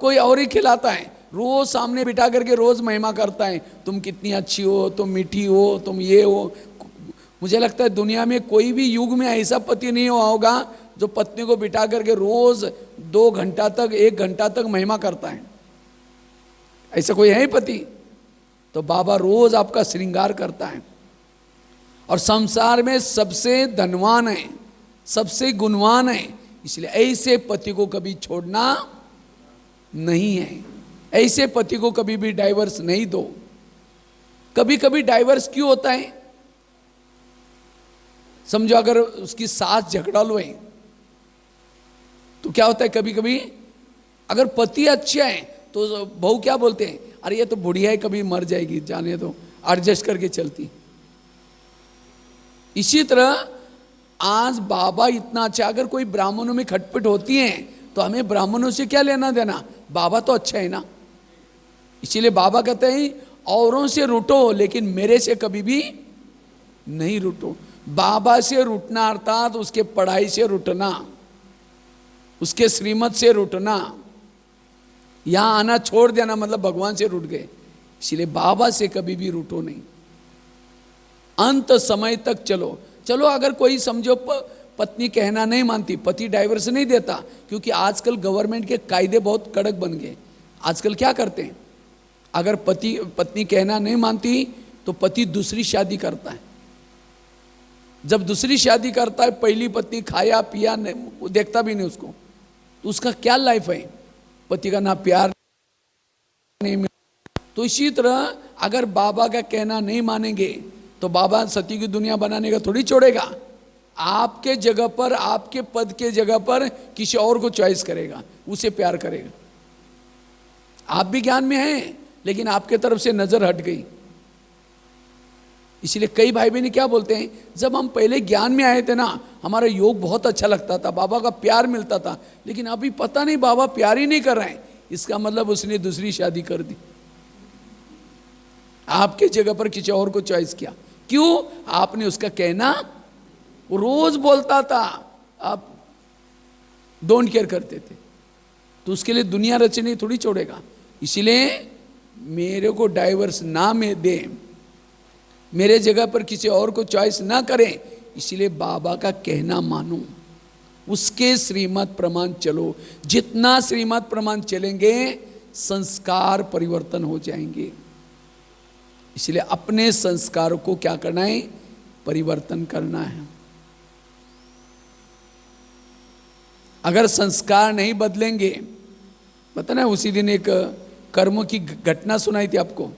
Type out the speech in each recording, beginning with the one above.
कोई और ही खिलाता है, रोज सामने बिठा करके रोज महिमा करता है, तुम कितनी अच्छी हो, तुम मीठी हो, तुम ये हो। मुझे लगता है दुनिया में कोई भी युग में ऐसा पति नहीं हुआ होगा जो पत्नी को बिठा करके रोज 2 घंटा तक 1 घंटा तक महिमा करता है। ऐसा कोई है पति? तो बाबा रोज आपका श्रृंगार करता है। और संसार में सबसे धनवान है, सबसे गुणवान है, इसलिए ऐसे पति को कभी छोड़ना नहीं है। ऐसे पति को कभी भी डाइवर्स नहीं दो। कभी कभी डाइवर्स क्यों होता है? समझो अगर उसकी सास झगड़ा लो है तो क्या होता है, कभी कभी अगर पति अच्छा है तो बहू क्या बोलते हैं, अरे ये तो बुढ़िया है, कभी मर जाएगी, जाने दो, एडजस्ट करके चलती। इसी तरह आज बाबा इतना अच्छा, अगर कोई ब्राह्मणों में खटपट होती है तो हमें ब्राह्मणों से क्या लेना देना, बाबा तो अच्छा है ना। इसीलिए बाबा कहते हैं औरों से रूठो लेकिन मेरे से कभी भी नहीं रूठो। बाबा से रूठना अर्थात उसके पढ़ाई से रूठना, उसके श्रीमत से रूठना, यहां आना छोड़ देना मतलब भगवान से रूठ गए। इसलिए बाबा से कभी भी रूठो नहीं, अंत समय तक चलो। चलो अगर कोई समझो पत्नी कहना नहीं मानती, पति डाइवर्स नहीं देता, क्योंकि आजकल गवर्नमेंट के कायदे बहुत कड़क बन गए। आजकल क्या करते हैं, अगर पत्नी कहना नहीं मानती तो पति दूसरी शादी करता है। जब दूसरी शादी करता है, पहली पत्नी खाया पिया नहीं, देखता भी नहीं उसको, तो उसका क्या लाइफ है? पति का ना प्यार नहीं मिला। तो इसी तरह अगर बाबा का कहना नहीं मानेंगे तो बाबा सती की दुनिया बनाने का थोड़ी छोड़ेगा। आपके जगह पर, आपके पद के जगह पर किसी और को चॉइस करेगा, उसे प्यार करेगा। आप भी ज्ञान में हैं लेकिन आपके तरफ से नजर हट गई। इसलिए कई भाई बहन क्या बोलते हैं, जब हम पहले ज्ञान में आए थे ना, हमारा योग बहुत अच्छा लगता था, बाबा का प्यार मिलता था, लेकिन अभी पता नहीं बाबा प्यार ही नहीं कर रहे हैं। इसका मतलब उसने दूसरी शादी कर दी, आपके जगह पर किसी और को चॉइस किया। क्यों? आपने उसका कहना, वो रोज बोलता था, आप डोंट केयर करते थे, तो उसके लिए दुनिया रचने थोड़ी छोड़ेगा। इसीलिए मेरे को डाइवर्स ना में दे, मेरे जगह पर किसी और को चॉइस ना करें, इसलिए बाबा का कहना मानो, उसके श्रीमत प्रमाण चलो। जितना श्रीमत प्रमाण चलेंगे संस्कार परिवर्तन हो जाएंगे। इसलिए अपने संस्कारों को क्या करना है, परिवर्तन करना है। अगर संस्कार नहीं बदलेंगे, पता ना उसी दिन एक कर्म की घटना सुनाई थी आपको।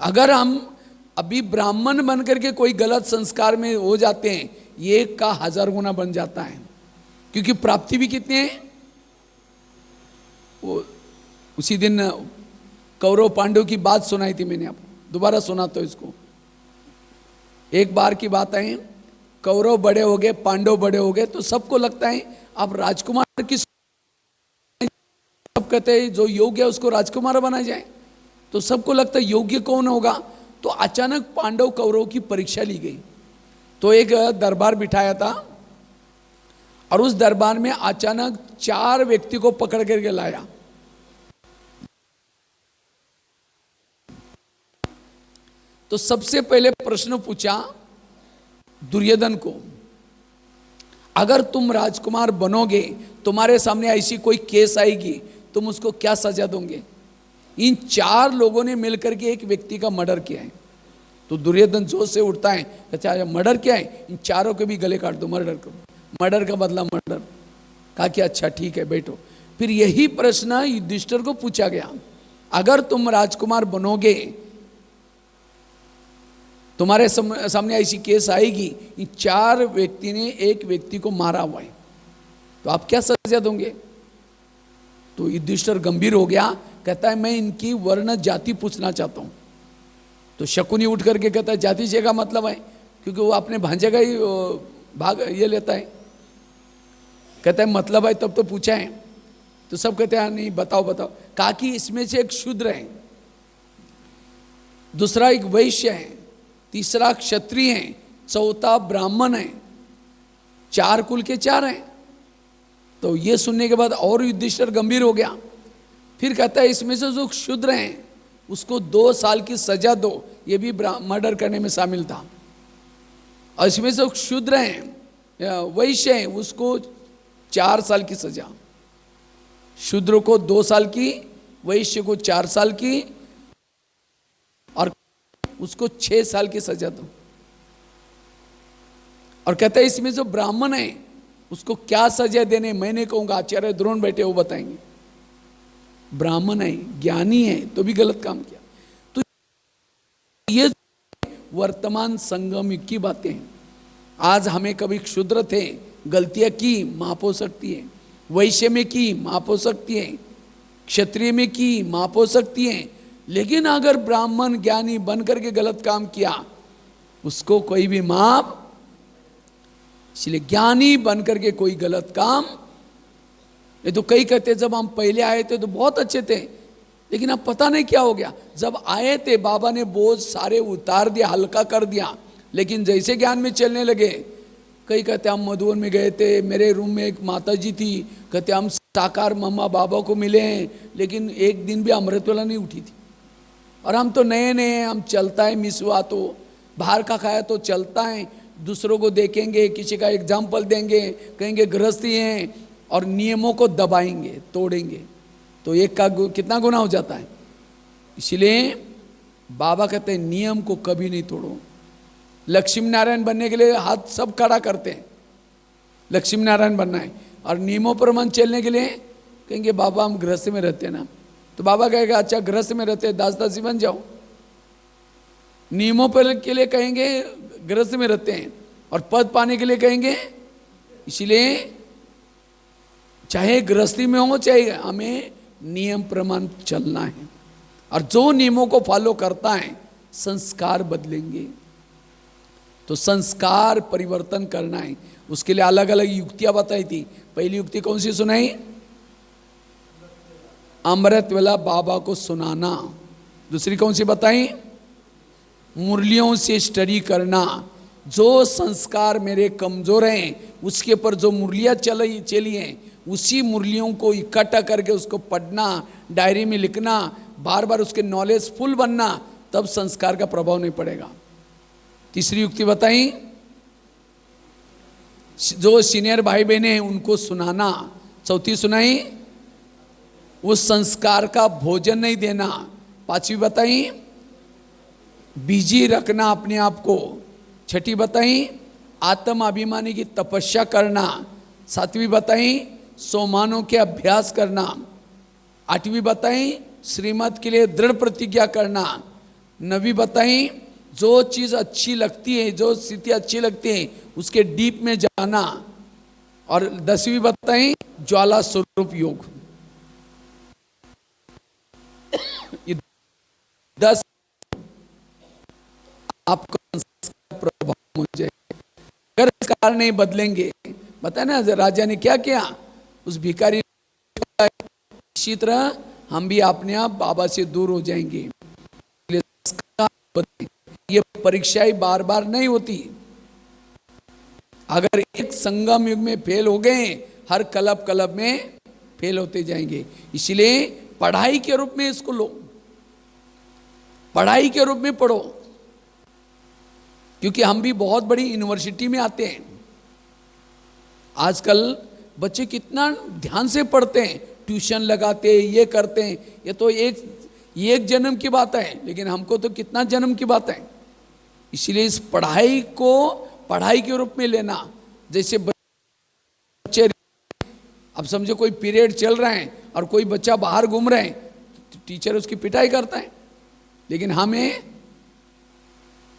अगर हम अभी ब्राह्मण बन करके कोई गलत संस्कार में हो जाते हैं, ये का 1000 गुना बन जाता है, क्योंकि प्राप्ति भी कितनी है। वो उसी दिन कौरव पांडव की बात सुनाई थी मैंने, आपको दोबारा सुना तो इसको। एक बार की बात है, कौरव बड़े हो गए, पांडव बड़े हो गए, तो सबको लगता है अब राजकुमार की, सब कहते हैं जो योग्य है उसको राजकुमार बना जाए। तो सबको लगता है योग्य कौन होगा। तो अचानक पांडव कौरव की परीक्षा ली गई। तो एक दरबार बिठाया था और उस दरबार में अचानक 4 व्यक्ति को पकड़ करके लाया। तो सबसे पहले प्रश्न पूछा दुर्योधन को, अगर तुम राजकुमार बनोगे, तुम्हारे सामने ऐसी कोई केस आएगी, तुम उसको क्या सजा दोगे। इन 4 लोगों ने मिलकर के एक व्यक्ति का मर्डर किया है। तो दुर्योधन जोश से उठता है, अच्छा मर्डर क्या है, इन 4 के भी गले काट दो, मर्डर करो, मर्डर का बदला मर्डर। कहा कि अच्छा ठीक है बैठो। फिर यही प्रश्न युधिष्ठिर को पूछा गया, अगर तुम राजकुमार बनोगे, तुम्हारे सामने ऐसी केस आएगी, इन 4 व्यक्ति ने एक व्यक्ति को मारा हुआ है, तो आप क्या सजा दोगे। तो युधिष्ठिर गंभीर हो गया, कहता है मैं इनकी वर्ण जाति पूछना चाहता हूं। तो शकुनी उठ करके कहता है जाति से का मतलब है, क्योंकि वो अपने भांजे का ही भाग ये लेता है। कहता है मतलब है तब तो पूछा है। तो सब कहते हैं नहीं बताओ बताओ। कहा कि इसमें से एक शूद्र है, दूसरा एक वैश्य है, तीसरा क्षत्रिय है, चौथा ब्राह्मण है, 4 कुल के 4 हैं। तो ये सुनने के बाद और युधिष्ठिर गंभीर हो गया। फिर कहता है इसमें से जो क्षुद्र हैं उसको 2 साल की सजा दो, ये भी मर्डर करने में शामिल था। और इसमें से क्षुद्र हैं वैश्य हैं उसको 4 साल की सजा, शूद्र को 2 साल की, वैश्य को 4 साल की, और उसको 6 साल की सजा दो। और कहता है इसमें जो ब्राह्मण है उसको क्या सजा देने, मैंने कहूंगा, आचार्य द्रोण बैठे वो बताएंगे। ब्राह्मण है, ज्ञानी है, तो भी गलत काम किया। तो ये वर्तमान संगम युग की बातें हैं। आज हमें कभी क्षुद्र थे, गलतियां की, माफ हो सकती है। वैश्य में की, माफ हो सकती है। क्षत्रिय में की, माफ हो सकती है। लेकिन अगर ब्राह्मण ज्ञानी बनकर के गलत काम किया उसको कोई भी माफ। इसलिए ज्ञानी बनकर के कोई गलत काम, ये तो कई कहते जब हम पहले आए थे तो बहुत अच्छे थे, लेकिन अब पता नहीं क्या हो गया। जब आए थे बाबा ने बोझ सारे उतार दिया, हल्का कर दिया, लेकिन जैसे ज्ञान में चलने लगे, कई कहते हम मधुबन में गए थे, मेरे रूम में एक माता जी थी, कहते हम साकार मम्मा बाबा को मिले हैं, लेकिन एक दिन भी अमृत वाला नहीं उठी थी। और हम तो नए नए, हम चलता है मिस हुआ तो बाहर का खाया तो चलता है, दूसरों को देखेंगे, किसी का एग्जाम्पल देंगे, कहेंगे गृहस्थी हैं, और नियमों को दबाएंगे, तोड़ेंगे, तो एक का कितना गुना हो जाता है। इसलिए बाबा कहते हैं नियम को कभी नहीं तोड़ो। लक्ष्मी नारायण बनने के लिए हाथ सब खड़ा करते हैं, लक्ष्मी नारायण बनना है, और नियमों पर मन चलने के लिए कहेंगे बाबा हम गृहस्थ में रहते हैं ना, तो बाबा कहेगा अच्छा गृहस्थ में रहते हैं, दास दासी बन जाओ। नियमों पर के लिए कहेंगे गृहस्थ में रहते हैं, और पद पाने के लिए कहेंगे। इसलिए चाहे गृहस्थी में हो, चाहे हमें नियम प्रमाण चलना है, और जो नियमों को फॉलो करता है संस्कार बदलेंगे। तो संस्कार परिवर्तन करना है, उसके लिए अलग अलग युक्तियां बताई थी। पहली युक्ति कौन सी सुनाई? अमृत वेला बाबा को सुनाना। दूसरी कौन सी बताई? मुरलियों से स्टडी करना। जो संस्कार मेरे कमजोर हैं उसके ऊपर जो मुरलियां चली हैं उसी मुरलियों को इकट्ठा करके उसको पढ़ना, डायरी में लिखना, बार बार उसके नॉलेज फुल बनना, तब संस्कार का प्रभाव नहीं पड़ेगा। तीसरी युक्ति बताई, जो सीनियर भाई बहन हैं उनको सुनाना। चौथी सुनाई, उस संस्कार का भोजन नहीं देना। पांचवी बताई, बिजी रखना अपने आप को। छठी बताई, आत्म अभिमानी की तपस्या करना। सातवीं बताई, सोमानों के अभ्यास करना। आठवीं बताई, श्रीमत के लिए दृढ़ प्रतिज्ञा करना। नवीं बताई, जो चीज अच्छी लगती है, जो स्थिति अच्छी लगती है उसके डीप में जाना। और 10वीं बताई, ज्वाला स्वरूप योग। ये 10 आपको प्रभाव हो जाएगा। अगर संस्कार नहीं बदलेंगे, बताए ना राजा ने क्या किया, उस भिखारी, इसी तरह हम भी अपने आप बाबा से दूर हो जाएंगे। ये परीक्षाएं बार बार नहीं होती। अगर एक संगम युग में फेल हो गए, हर क्लब में फेल होते जाएंगे। इसलिए पढ़ाई के रूप में इसको लो, पढ़ाई के रूप में पढ़ो, क्योंकि हम भी बहुत बड़ी यूनिवर्सिटी में आते हैं। आजकल बच्चे कितना ध्यान से पढ़ते हैं, ट्यूशन लगाते हैं, ये करते हैं। ये तो एक जन्म की बात है, लेकिन हमको तो कितना जन्म की बात है। इसलिए इस पढ़ाई को पढ़ाई के रूप में लेना। जैसे बच्चे, अब समझो कोई पीरियड चल रहा है और कोई बच्चा बाहर घूम रहे हैं, तो टीचर उसकी पिटाई करता है। लेकिन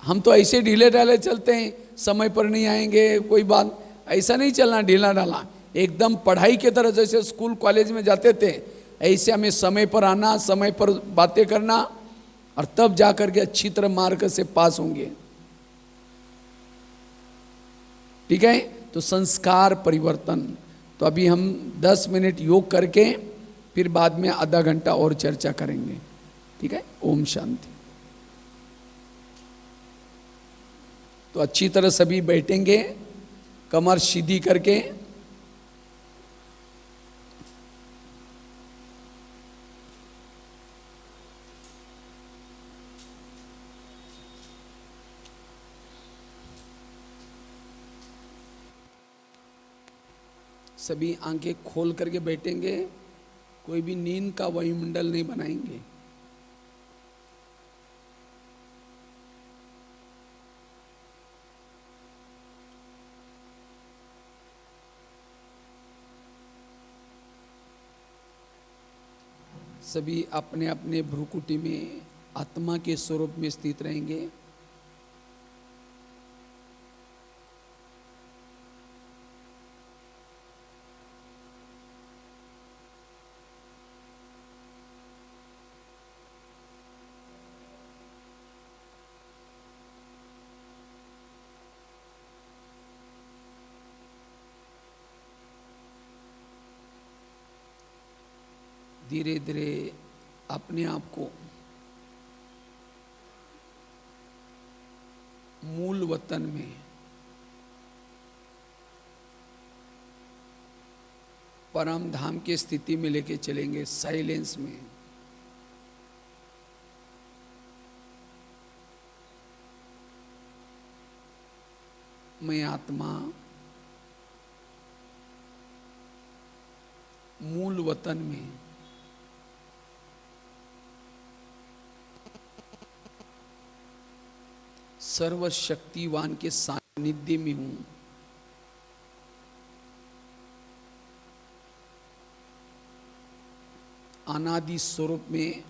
हम तो ऐसे ढीले ढाले चलते हैं, समय पर नहीं आएंगे, कोई बात, ऐसा नहीं चलना ढीला ढाला। एकदम पढ़ाई की तरह, जैसे स्कूल कॉलेज में जाते थे, ऐसे हमें समय पर आना, समय पर बातें करना, और तब जाकर के अच्छी तरह मार्क से पास होंगे। ठीक है, तो संस्कार परिवर्तन। तो अभी हम 10 मिनट योग करके फिर बाद में आधा घंटा और चर्चा करेंगे। ठीक है, ओम शांति। तो अच्छी तरह सभी बैठेंगे, कमर सीधी करके। सभी आंखें खोल करके बैठेंगे, कोई भी नींद का वायुमंडल नहीं बनाएंगे। सभी अपने अपने भ्रुकुटी में आत्मा के स्वरूप में स्थित रहेंगे। धीरे धीरे अपने आप को मूल वतन में, परम धाम की स्थिति में लेके चलेंगे, साइलेंस में। मैं आत्मा मूल वतन में सर्वशक्तिवान के सानिध्य में हूं। अनादि स्वरूप में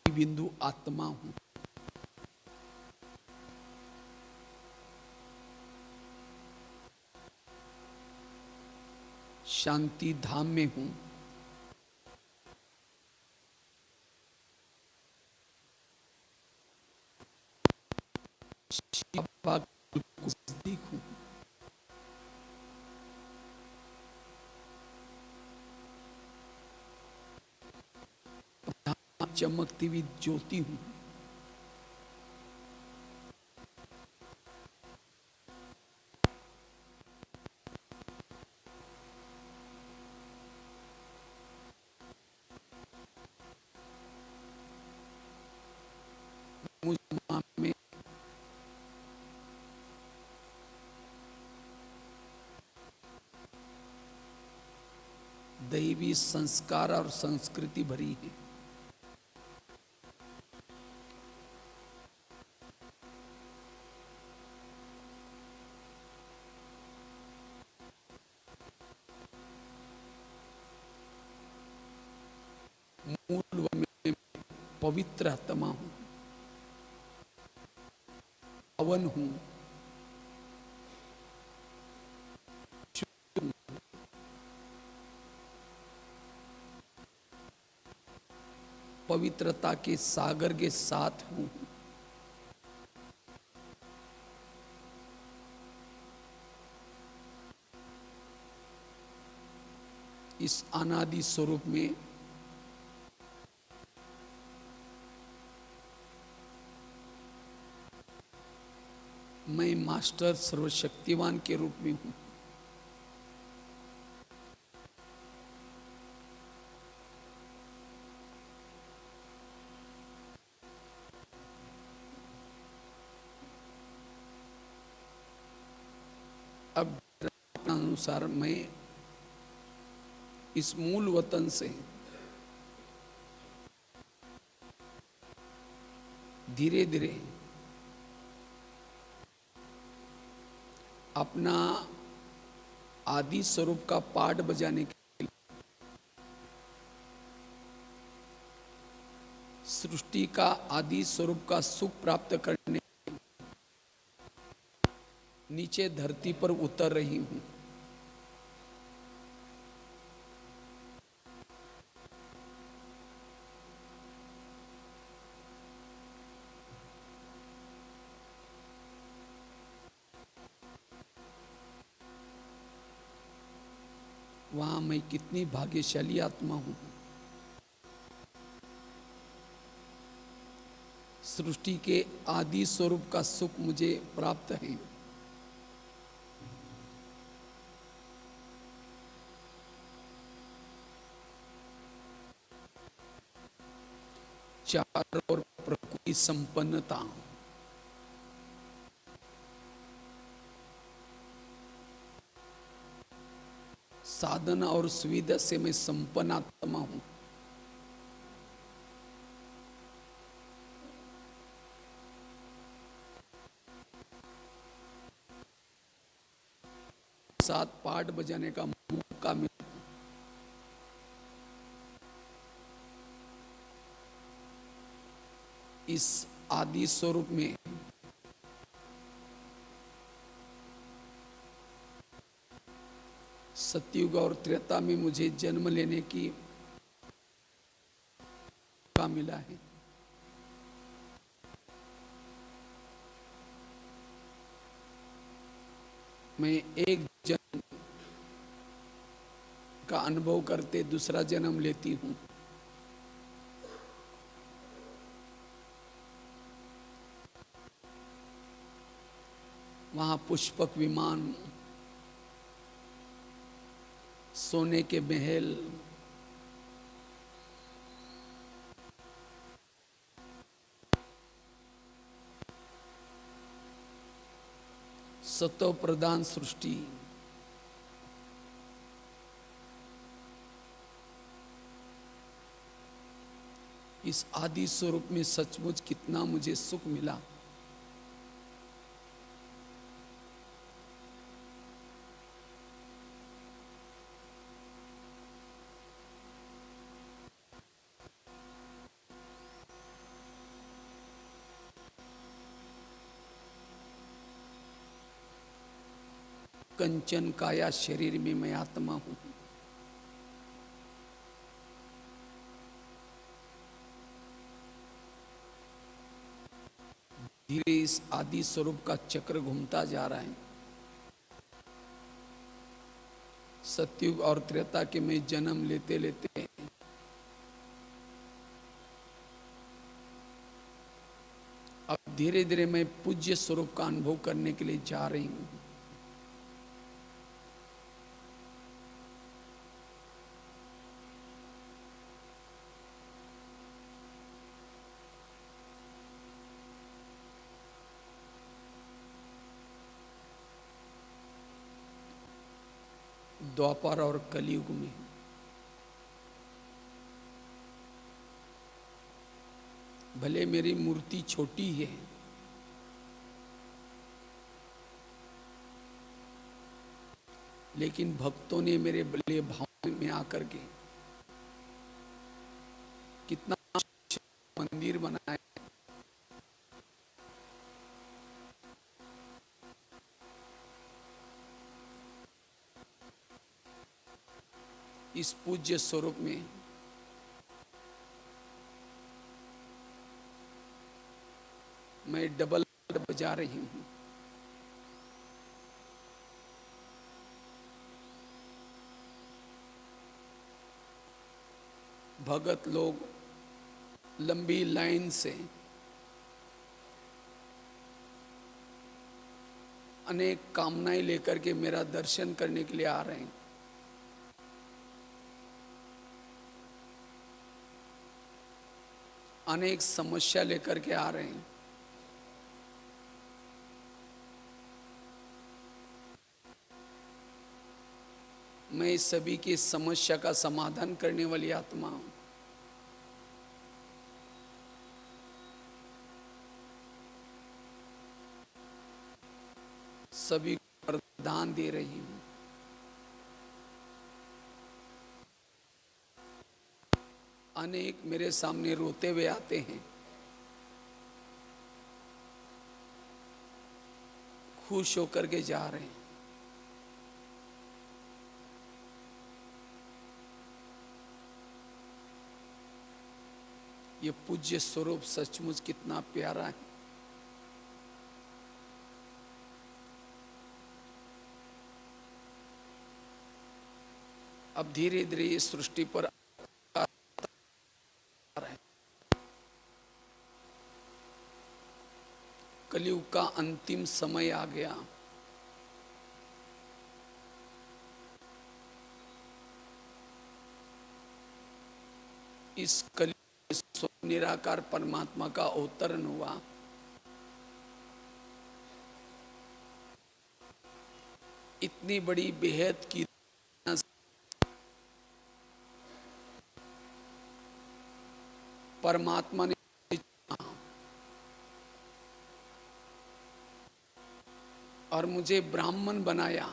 बिंदु आत्मा हूं। शांति धाम में हूं। हूं। चमकती हुई ज्योति हूं। मुझ में दैवी संस्कार और संस्कृति भरी है। मूल में पवित्र आत्मा हूं, पावन हूं, पवित्रता के सागर के साथ हूं। इस अनादि स्वरूप में मैं मास्टर सर्वशक्तिवान के रूप में हूं। अब अनुसार मैं इस मूल वतन से धीरे धीरे अपना आदि स्वरूप का पाठ बजाने के लिए सृष्टि का आदि स्वरूप का सुख प्राप्त करने नीचे धरती पर उतर रही हूं। वहां मैं कितनी भाग्यशाली आत्मा हूं। सृष्टि के आदि स्वरूप का सुख मुझे प्राप्त है। चारों ओर प्रकृति संपन्नता, साधन और सुविधा से मैं संपन्न आत्मा हूं। साथ पाठ बजाने का मौका मिला। इस आदि स्वरूप में सतयुग और त्रेता में मुझे जन्म लेने की मौका मिला है। मैं एक जन्म का अनुभव करते दूसरा जन्म लेती हूं। वहां पुष्पक विमान, सोने के महल, सतो प्रधान सृष्टि, इस आदि स्वरूप में सचमुच कितना मुझे सुख मिला। कंचन काया शरीर में मैं आत्मा हूं। धीरे इस आदि स्वरूप का चक्र घूमता जा रहा है। सतयुग और त्रेता के में जन्म लेते लेते अब धीरे धीरे मैं पूज्य स्वरूप का अनुभव करने के लिए जा रही हूं। द्वापर और कलयुग में भले मेरी मूर्ति छोटी है, लेकिन भक्तों ने मेरे बड़े भाव में आकर के कितना मंदिर बनाया। इस पूज्य स्वरूप में मैं डबल बजा रही हूं। भगत लोग लंबी लाइन से अनेक कामनाएं लेकर के मेरा दर्शन करने के लिए आ रहे हैं। अनेक समस्या लेकर के आ रहे हैं। मैं इस सभी की समस्या का समाधान करने वाली आत्मा हूं। सभी को वरदान दे रही हूं। अनेक मेरे सामने रोते हुए आते हैं, खुश होकर के जा रहे हैं। ये पूज्य स्वरूप सचमुच कितना प्यारा है। अब धीरे धीरे इस सृष्टि पर कलयुग का अंतिम समय आ गया। इस कलयुग निराकार परमात्मा का अवतरण हुआ। इतनी बड़ी बेहद की परमात्मा ने और मुझे ब्राह्मण बनाया।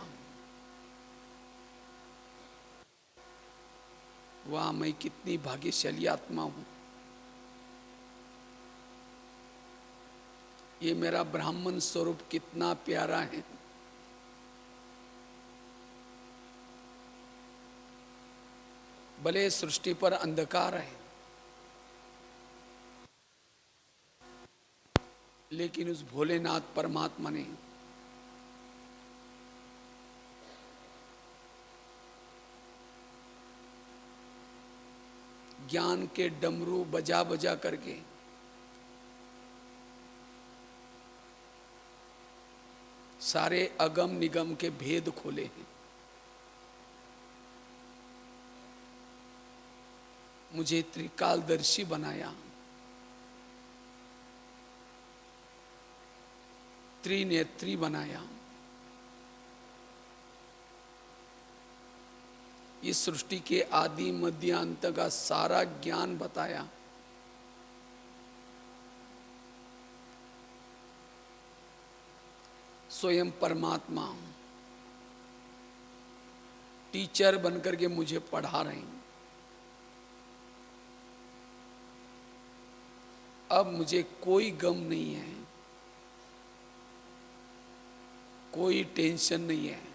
वाह, मैं कितनी भाग्यशाली आत्मा हूं। ये मेरा ब्राह्मण स्वरूप कितना प्यारा है। भले सृष्टि पर अंधकार है, लेकिन उस भोलेनाथ परमात्मा ने ज्ञान के डमरू बजा बजा करके सारे अगम निगम के भेद खोले हैं। मुझे त्रिकालदर्शी बनाया, त्रिनेत्री बनाया। इस सृष्टि के आदि मध्य अंत का सारा ज्ञान बताया। स्वयं परमात्मा टीचर बनकर के मुझे पढ़ा रहे हैं। अब मुझे कोई गम नहीं है, कोई टेंशन नहीं है।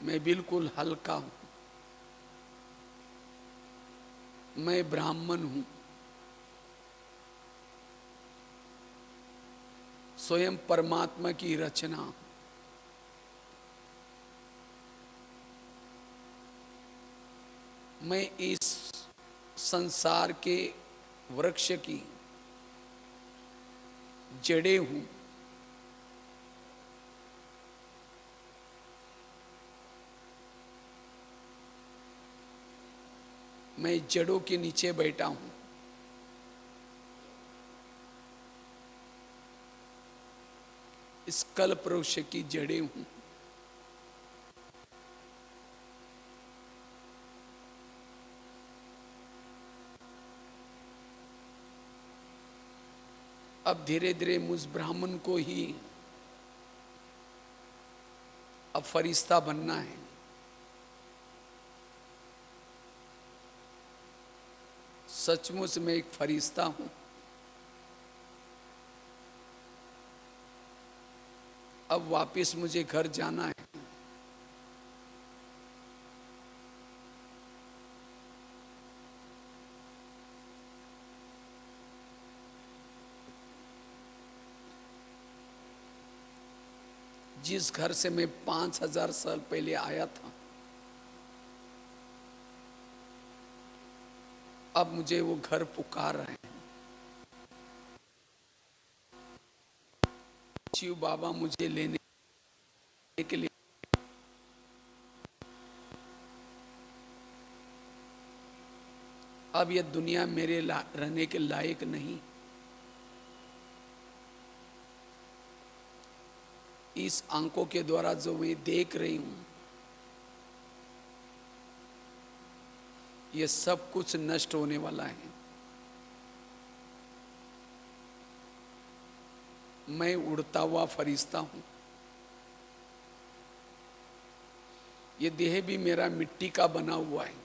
मैं बिल्कुल हल्का हूं। मैं ब्राह्मण हूं। स्वयं परमात्मा की रचना। मैं इस संसार के वृक्ष की जड़ें हूं। मैं जड़ों के नीचे बैठा हूं। इस कल्प वृक्ष की जड़ें हूं। अब धीरे धीरे मुझ ब्राह्मण को ही अब फरिश्ता बनना है। सचमुच में एक फरिश्ता हूं। अब वापस मुझे घर जाना है। जिस घर से मैं 5000 साल पहले आया था, अब मुझे वो घर पुकार रहे हैं। शिव बाबा मुझे लेने के लिए अब यह दुनिया मेरे रहने के लायक नहीं। इस आंखों के द्वारा जो मैं देख रही हूं, ये सब कुछ नष्ट होने वाला है। मैं उड़ता हुआ फरिश्ता हूं। ये देह भी मेरा मिट्टी का बना हुआ है।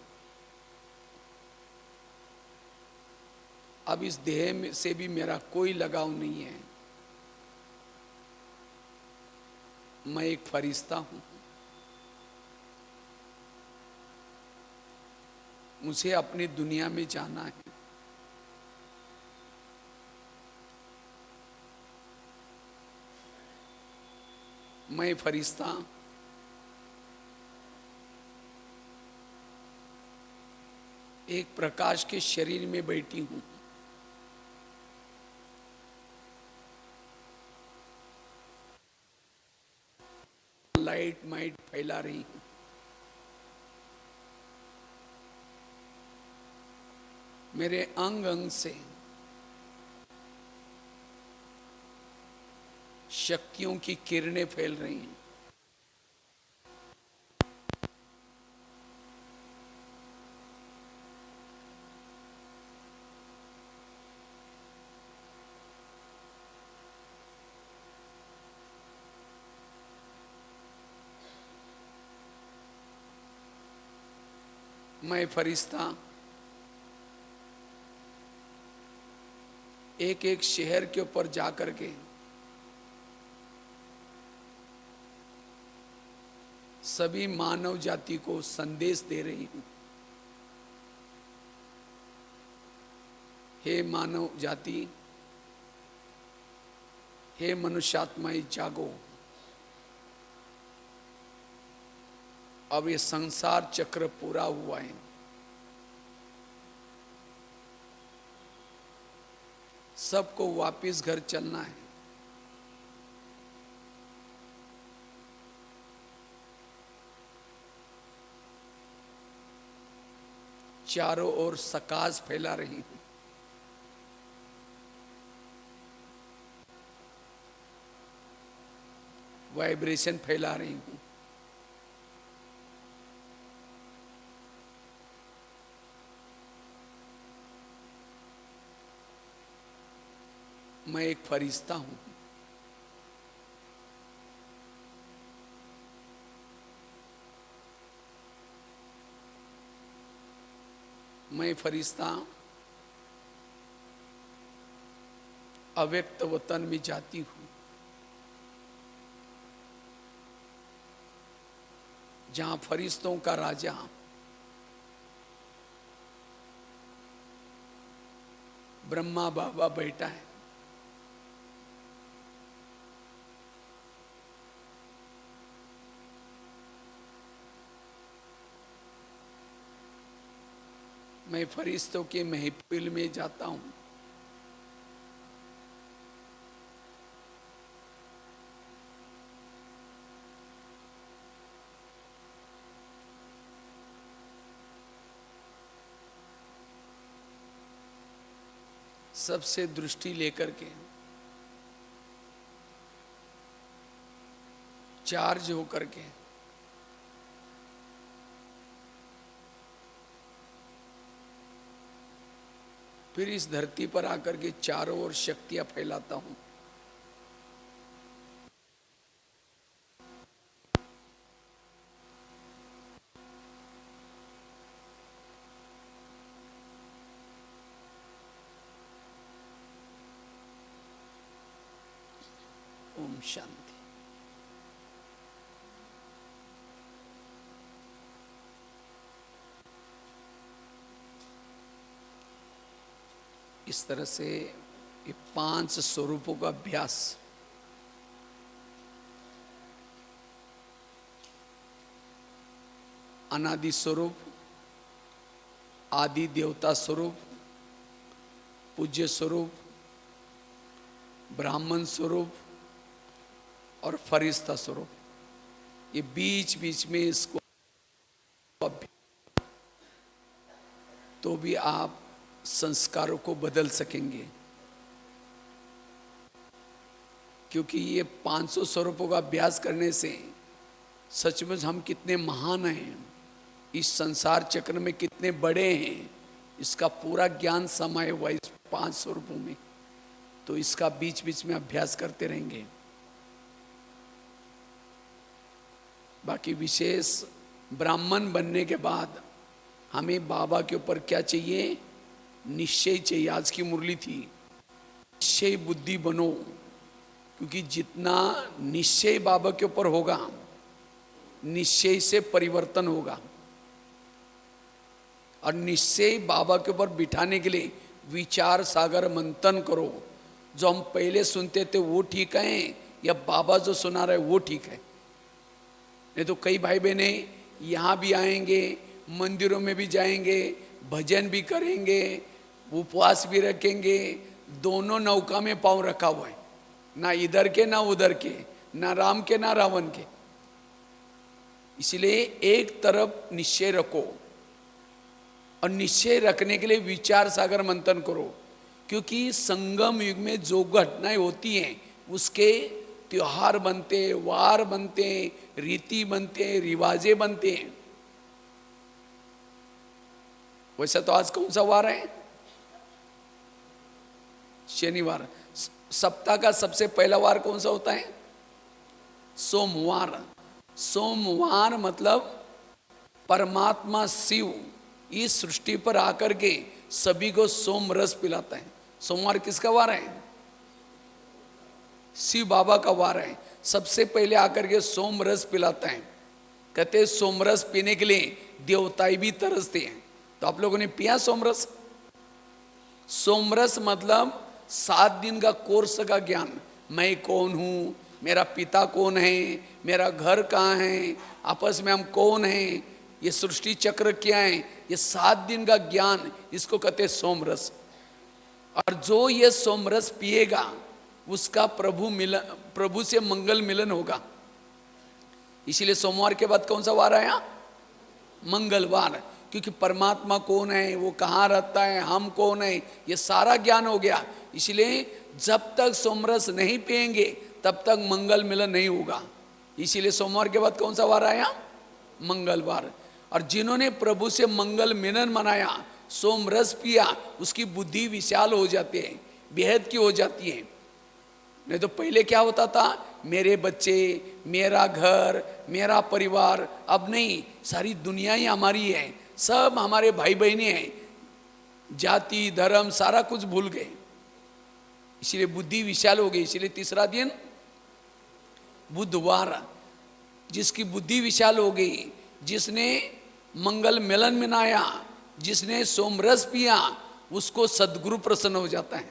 अब इस देह से भी मेरा कोई लगाव नहीं है। मैं एक फरिश्ता हूं। मुझे अपनी दुनिया में जाना है। मैं फरिश्ता एक प्रकाश के शरीर में बैठी हूं। लाइट माइट फैला रही हूं। मेरे अंग अंग से शक्तियों की किरणें फैल रही हैं। मैं फरिश्ता एक एक शहर के ऊपर जाकर के सभी मानव जाति को संदेश दे रही हूं। हे मानव जाति, हे मनुष्यात्माएं जागो। अब ये संसार चक्र पूरा हुआ है। सबको वापिस घर चलना है। चारों ओर सकाश फैला रही हूं। वाइब्रेशन फैला रही हूं। मैं एक फरिश्ता हूं। मैं फरिश्ता अव्यक्त वतन में जाती हूं, जहां फरिश्तों का राजा ब्रह्मा बाबा बैठा है। मैं फरिश्तों के महफिल में जाता हूं। सबसे दृष्टि लेकर के चार्ज होकर के फिर इस धरती पर आकर के चारों ओर शक्तियां फैलाता हूं। ओम शांति। इस तरह से ये 5 स्वरूपों का अभ्यास अनादि स्वरूप, आदि देवता स्वरूप, पूज्य स्वरूप, ब्राह्मण स्वरूप और फरिश्ता स्वरूप, ये बीच बीच में इसको तो भी आप संस्कारों को बदल सकेंगे। क्योंकि ये 500 स्वरूपों का अभ्यास करने से सचमुच हम कितने महान हैं, इस संसार चक्र में कितने बड़े हैं, इसका पूरा ज्ञान समाये हुआ इस 5 स्वरूपों में। तो इसका बीच बीच में अभ्यास करते रहेंगे। बाकी विशेष ब्राह्मण बनने के बाद हमें बाबा के ऊपर क्या चाहिए? निश्चय चाहिए। आज की मुरली थी निश्चय बुद्धि बनो, क्योंकि जितना निश्चय बाबा के ऊपर होगा, निश्चय से परिवर्तन होगा। और निश्चय बाबा के ऊपर बिठाने के लिए विचार सागर मंथन करो। जो हम पहले सुनते थे वो ठीक है या बाबा जो सुना रहे वो ठीक है? नहीं तो कई भाई बहने यहाँ भी आएंगे, मंदिरों में भी जाएंगे, भजन भी करेंगे, उपवास भी रखेंगे, दोनों नौका में पांव रखा हुआ है, ना इधर के ना उधर के, ना राम के ना रावण के। इसलिए एक तरफ निश्चय रखो और निश्चय रखने के लिए विचार सागर मंथन करो। क्योंकि संगम युग में जो घटनाएं होती हैं उसके त्योहार बनते, वार बनते, रीति बनते, रिवाजे बनते हैं। वैसे तो आज कौन सा वार है? शनिवार। सप्ताह का सबसे पहला वार कौन सा होता है? सोमवार। सोमवार मतलब परमात्मा शिव इस सृष्टि पर आकर के सभी को सोम रस पिलाता है। सोमवार किसका वार है? शिव बाबा का वार है। सबसे पहले आकर के सोम रस पिलाता है। कहते सोम रस पीने के लिए देवताएं भी तरसते हैं। तो आप लोगों ने पिया सोमरस? सोमरस मतलब 7 दिन का कोर्स का ज्ञान। मैं कौन हूँ, मेरा पिता कौन है, मेरा घर कहाँ है, आपस में हम कौन हैं, ये सृष्टि चक्र क्या है, ये 7 दिन का ज्ञान, इसको कहते सोमरस। और जो ये सोमरस पिएगा उसका प्रभु से मंगल मिलन होगा। इसीलिए सोमवार के बाद कौन सा वार आया? मंगलवार। क्योंकि परमात्मा कौन है, वो कहाँ रहता है, हम कौन है, ये सारा ज्ञान हो गया। इसलिए जब तक सोमरस नहीं पिएंगे तब तक मंगल मिलन नहीं होगा। इसीलिए सोमवार के बाद कौन सा वार आया? मंगलवार। और जिन्होंने प्रभु से मंगल मिलन मनाया, सोमरस पिया, उसकी बुद्धि विशाल हो जाती है, बेहद की हो जाती है। नहीं तो पहले क्या होता था, मेरे बच्चे, मेरा घर, मेरा परिवार। अब नहीं, सारी दुनिया ही हमारी है, सब हमारे भाई बहने हैं, जाति धर्म सारा कुछ भूल गए। इसलिए बुद्धि विशाल हो गई। इसलिए तीसरा दिन बुधवार, जिसकी बुद्धि विशाल हो गई, जिसने मंगल मिलन मनाया, जिसने सोमरस पिया, उसको सद्गुरु प्रसन्न हो जाता है।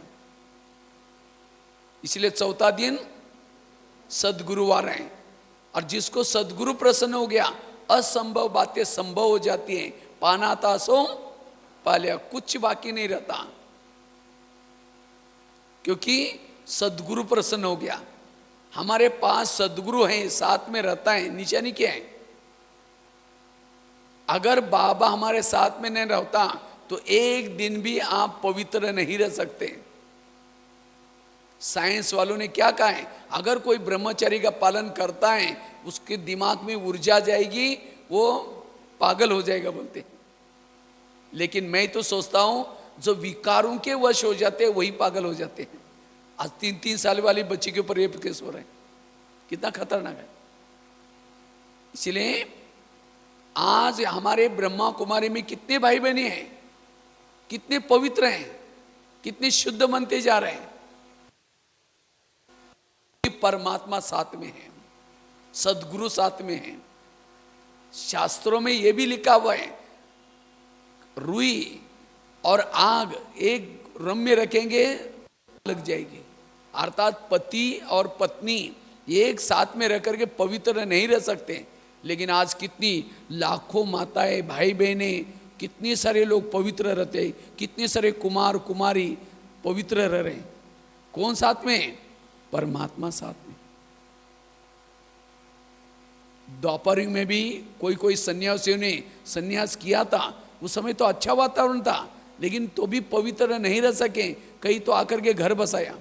इसलिए चौथा दिन सद्गुरुवार है। और जिसको सद्गुरु प्रसन्न हो गया, असंभव बातें संभव हो जाती हैं। पाना था सो पालिया, कुछ बाकी नहीं रहता, क्योंकि सद्गुरु प्रसन्न हो गया। हमारे पास सद्गुरु हैं, साथ में रहता है, नीचे नहीं क्या है। अगर बाबा हमारे साथ में नहीं रहता तो एक दिन भी आप पवित्र नहीं रह सकते। साइंस वालों ने क्या कहा है, अगर कोई ब्रह्मचर्य का पालन करता है उसके दिमाग में ऊर्जा जाएगी, वो पागल हो जाएगा बोलते। लेकिन मैं तो सोचता हूं जो विकारों के वश हो जाते हैं वही पागल हो जाते हैं। आज 3-3 साल वाली बच्ची के ऊपर रेप केस हो रहे हैं, कितना खतरनाक है। इसलिए आज हमारे ब्रह्मा कुमारी में कितने भाई बहने हैं, कितने पवित्र हैं, कितने शुद्ध बनते जा रहे हैं। परमात्मा साथ में है, सद्गुरु साथ में है। शास्त्रों में यह भी लिखा हुआ है, रुई और आग एक रम में रखेंगे लग जाएगी। अर्थात पति और पत्नी एक साथ में रह करके पवित्र नहीं रह सकते। लेकिन आज कितनी लाखों माताएं, भाई बहने, कितने सारे लोग पवित्र रहते हैं, कितने सारे कुमार कुमारी पवित्र रह रहे हैं। कौन साथ में? परमात्मा साथ में। द्वापर युग में भी कोई सन्यासियों ने सन्यास किया था, उस समय तो अच्छा वातावरण था, लेकिन तो भी पवित्र नहीं रह सके, कहीं तो आकर के घर बसाया।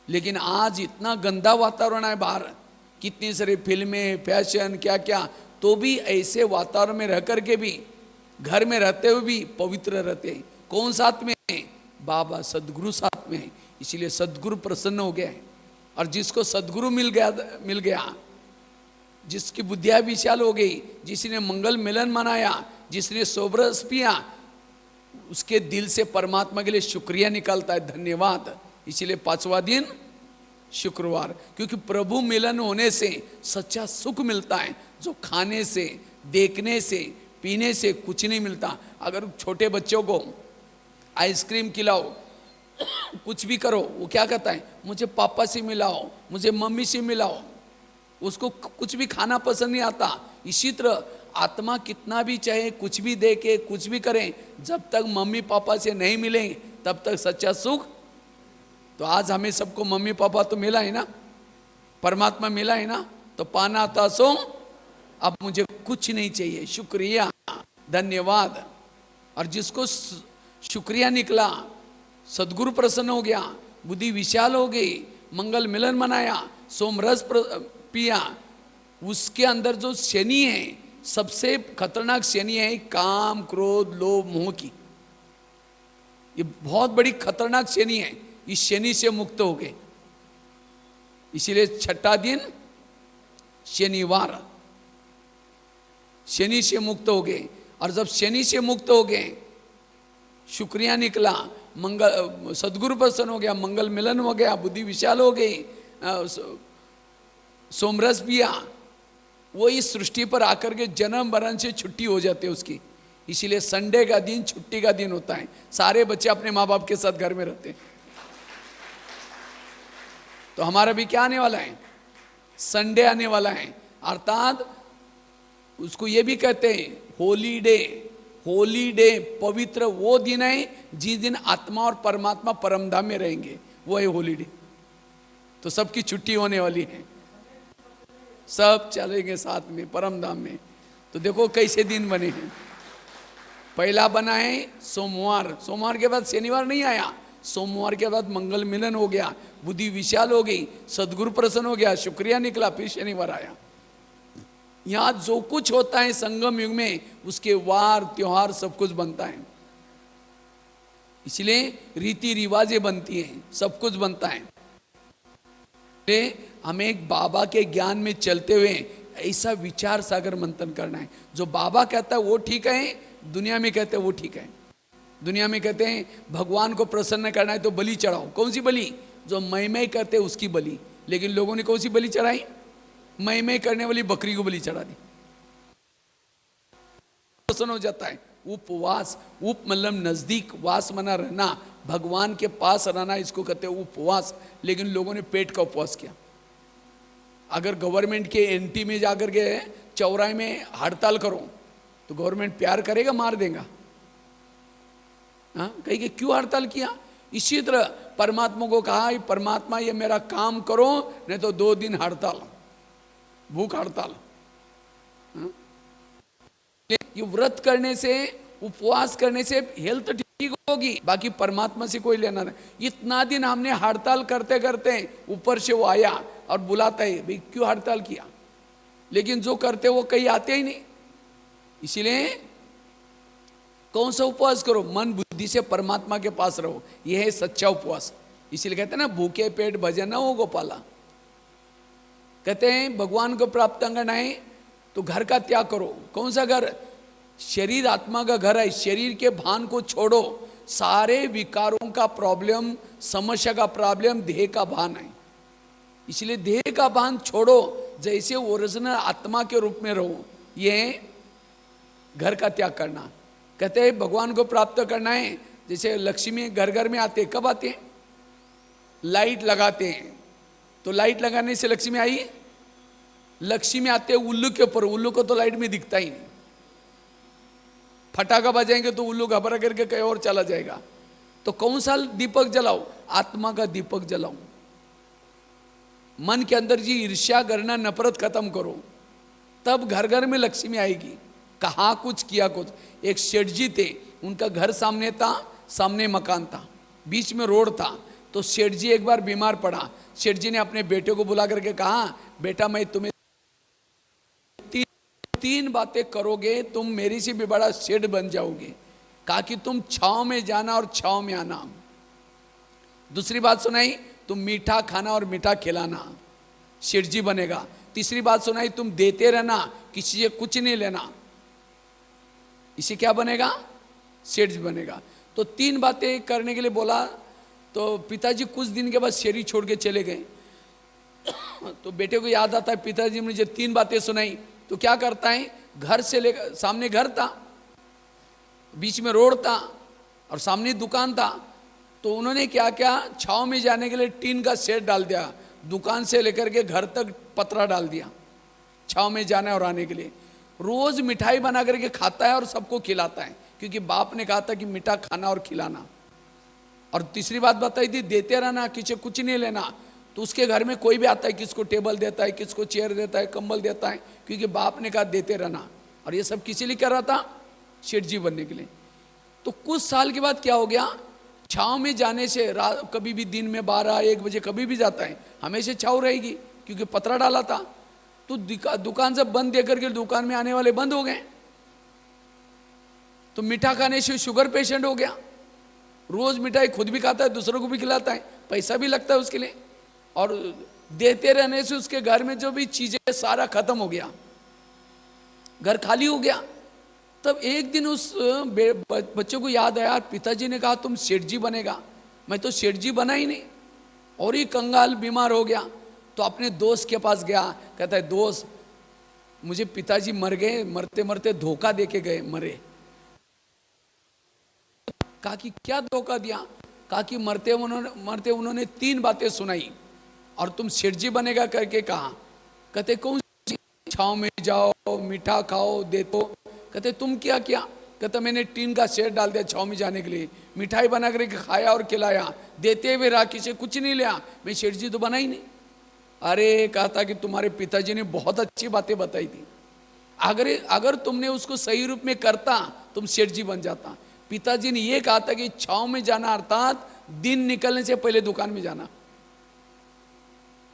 लेकिन आज इतना गंदा वातावरण है बाहर, कितनी सारी फिल्में, फैशन, क्या क्या, तो भी ऐसे वातावरण में रह करके भी, घर में रहते हुए भी पवित्र रहते हैं। कौन साथ में है? बाबा सद्गुरु साथ में है। इसीलिए सद्गुरु प्रसन्न हो गया है। और जिसको सद्गुरु मिल गया, जिसकी बुद्धियां विशाल हो गई, जिसने मंगल मिलन मनाया, जिसने सोमरस पिया, उसके दिल से परमात्मा के लिए शुक्रिया निकलता है, धन्यवाद। इसीलिए 5वां दिन शुक्रवार, क्योंकि प्रभु मिलन होने से सच्चा सुख मिलता है, जो खाने से, देखने से, पीने से कुछ नहीं मिलता। अगर छोटे बच्चों को आइसक्रीम खिलाओ, कुछ भी करो, वो क्या कहता है, मुझे पापा से मिलाओ, मुझे मम्मी से मिलाओ। उसको कुछ भी खाना पसंद नहीं आता। इसी तरह आत्मा कितना भी चाहे, कुछ भी दे के, कुछ भी करें, जब तक मम्मी पापा से नहीं मिले तब तक सच्चा सुख। तो आज हमें सबको मम्मी पापा तो मिला है ना, परमात्मा मिला है ना, तो पाना था सो, अब मुझे कुछ नहीं चाहिए, शुक्रिया, धन्यवाद। और जिसको शुक्रिया निकला, सद्गुरु प्रसन्न हो गया, बुद्धि विशाल हो गई, मंगल मिलन मनाया, सोमरस पिया, उसके अंदर जो शनि है, सबसे खतरनाक शनि है काम, क्रोध, लोभ, मोह की। ये बहुत बड़ी खतरनाक शनि है। इस शनि से मुक्त हो गए। इसीलिए 6ठा दिन शनिवार, शनि से मुक्त हो गए। और जब शनि से मुक्त हो गए, शुक्रिया निकला, मंगल सदगुरु प्रसन्न हो गया, मंगल मिलन हो गया, बुद्धि विशाल हो गई, सोमरस पिया, वो इस सृष्टि पर आकर के जन्म मरण से छुट्टी हो जाती है उसकी। इसीलिए संडे का दिन छुट्टी का दिन होता है, सारे बच्चे अपने माँ बाप के साथ घर में रहते हैं। तो हमारा भी क्या आने वाला है, संडे आने वाला है, अर्थात उसको ये भी कहते हैं होली डे। होली डे पवित्र वो दिन है जिस दिन आत्मा और परमात्मा परमधाम में रहेंगे, वो है होली डे। तो सबकी छुट्टी होने वाली है, सब चलेंगे साथ में परमधाम में। तो देखो कैसे दिन बने हैं। पहला बना है सोमवार, सोमवार के बाद शनिवार नहीं आया, सोमवार के बाद मंगल मिलन हो गया, बुद्धि विशाल हो गई, सदगुरु प्रसन्न हो गया, शुक्रिया निकला, फिर शनिवार आया। यहां जो कुछ होता है संगम युग में, उसके वार त्योहार सब कुछ बनता है। इसलिए रीति रिवाजें बनती हैं, सब कुछ बनता है। हमें एक बाबा के ज्ञान में चलते हुए ऐसा विचार सागर मंथन करना है। जो बाबा कहता है वो ठीक है, दुनिया में कहते हैं वो ठीक है। दुनिया में कहते हैं भगवान को प्रसन्न करना है तो बलि चढ़ाओ। कौन सी बलि? जो मैं कहते हैं उसकी बलि। लेकिन लोगों ने कौन सी बलि चढ़ाई? मैं करने वाली बकरी को बलि चढ़ा दी, प्रसन्न हो जाता है। उपवास, उप मतलब नजदीक, वास मना रहना, भगवान के पास रहना, इसको कहते हैं उपवास। लेकिन लोगों ने पेट का उपवास किया। अगर गवर्नमेंट के एंटी में जाकर के चौराहे में हड़ताल करो तो गवर्नमेंट प्यार करेगा, मार देगा? हाँ, कहीं क्यों हड़ताल किया? इसी तरह परमात्मा को कहा, परमात्मा ये मेरा काम करो, नहीं तो 2 दिन हड़ताल, भूख हड़ताल। ये व्रत करने से, उपवास करने से हेल्थ ठीक होगी, बाकी परमात्मा से कोई लेना नहीं। इतना दिन हमने हड़ताल करते करते ऊपर से वो आया और बुलाता है, भाई क्यों हड़ताल किया? लेकिन जो करते वो कहीं आते ही नहीं। इसीलिए कौन सा उपवास करो? मन बुद्धि से परमात्मा के पास रहो, यह है सच्चा उपवास। इसीलिए कहते हैं ना, भूखे पेट भजन न हो गोपाला। कहते हैं भगवान को प्राप्त करना है तो घर का त्याग करो। कौन सा घर? शरीर आत्मा का घर है। शरीर के भान को छोड़ो, सारे विकारों का प्रॉब्लम, समस्या का प्रॉब्लम देह का भान है। इसलिए देह का भान छोड़ो, जैसे ओरिजिनल आत्मा के रूप में रहो, ये घर का त्याग करना। कहते हैं भगवान को प्राप्त करना है, जैसे लक्ष्मी घर घर में आते, कब आते हैं? लाइट लगाते हैं, तो लाइट लगाने से लक्ष्मी आई? लक्ष्मी आते हैं उल्लू के ऊपर, उल्लू को तो लाइट में दिखता ही नहीं। फटाका बजाएंगे तो उल्लू घबरा करके कहीं और चला जाएगा। तो कौन सा दीपक जलाओ? आत्मा का दीपक जलाओ। मन के अंदर जी ईर्ष्या करना, नफरत खत्म करो, तब घर घर में लक्ष्मी आएगी। कहा कुछ किया कुछ। एक सेठ जी थे, उनका घर सामने था, सामने मकान था, बीच में रोड था। तो सेठ जी एक बार बीमार पड़ा। सेठ जी ने अपने बेटे को बुला करके कहा, बेटा मैं तुम्हें 3 बातें करोगे, तुम मेरी से भी बड़ा सेठ बन जाओगे। कहा कि तुम छांव में जाना और छांव में आना। दूसरी बात सुनाई, तुम मीठा खाना और मीठा खिलाना, सेठ जी बनेगा। तीसरी बात सुनाई, तुम देते रहना, किसी से कुछ नहीं लेना, इसे क्या बनेगा? सेठ जी बनेगा। तो 3 बातें करने के लिए बोला। तो पिताजी कुछ दिन के बाद शरीर छोड़ के चले गए। तो बेटे को याद आता है, पिताजी ने मुझे 3 बातें सुनाई। तो क्या करता है, घर से लेकर, सामने घर था, बीच में रोड था और सामने दुकान था। तो उन्होंने क्या क्या, छांव में जाने के लिए टीन का सेट डाल दिया, दुकान से लेकर के घर तक पतरा डाल दिया, छांव में जाना और आने के लिए। रोज मिठाई बना करके खाता है और सबको खिलाता है, क्योंकि बाप ने कहा था कि मीठा खाना और खिलाना। और तीसरी बात बताई थी, देते रहना, किसी कुछ नहीं लेना। तो उसके घर में कोई भी आता है, किसको टेबल देता है, किसको चेयर देता है, कंबल देता है, क्योंकि बाप ने कहा देते रहना। और ये सब किसी लिए कर रहा था? सेठ जी बनने के लिए। तो कुछ साल के बाद क्या हो गया, छांव में जाने से, कभी भी दिन में 12-1 बजे कभी भी जाता है, हमेशा छांव रहेगी, क्योंकि पतरा डाला था। तो दुकान से बंद देकर के दुकान में आने वाले बंद हो गए। तो मीठा खाने से शुगर पेशेंट हो गया। रोज मिठाई खुद भी खाता है, दूसरों को भी खिलाता है, पैसा भी लगता है उसके लिए। और देते रहने से उसके घर में जो भी चीजें सारा खत्म हो गया, घर खाली हो गया। तब एक दिन उस बच्चों को याद आया, पिताजी ने कहा तुम सेठ जी बनेगा, मैं तो सेठ जी बना ही नहीं, और ही कंगाल बीमार हो गया। तो अपने दोस्त के पास गया, कहता है दोस्त मुझे पिताजी मर गए, मरते मरते धोखा देके गए, मरे। कहा कि क्या धोखा दिया? कहा कि मरते उन्होंने 3 बातें सुनाई, और तुम सेठ जी बनेगा करके कहा। कहते कौन सी? छाँव में जाओ, मीठा खाओ, दे तो। कहते तुम क्या किया? कहता मैंने टीन का शेड डाल दिया छाँव में जाने के लिए, मिठाई बना कर खाया और खिलाया, देते हुए राखी से कुछ नहीं लिया, मैं सेठ जी तो बना ही नहीं। अरे कहता कि तुम्हारे पिताजी ने बहुत अच्छी बातें बताई थी, अगर तुमने उसको सही रूप में करता तुम सेठ जी बन जाता। पिताजी ने यह कहा था कि छाँव में जाना अर्थात दिन निकलने से पहले दुकान में जाना।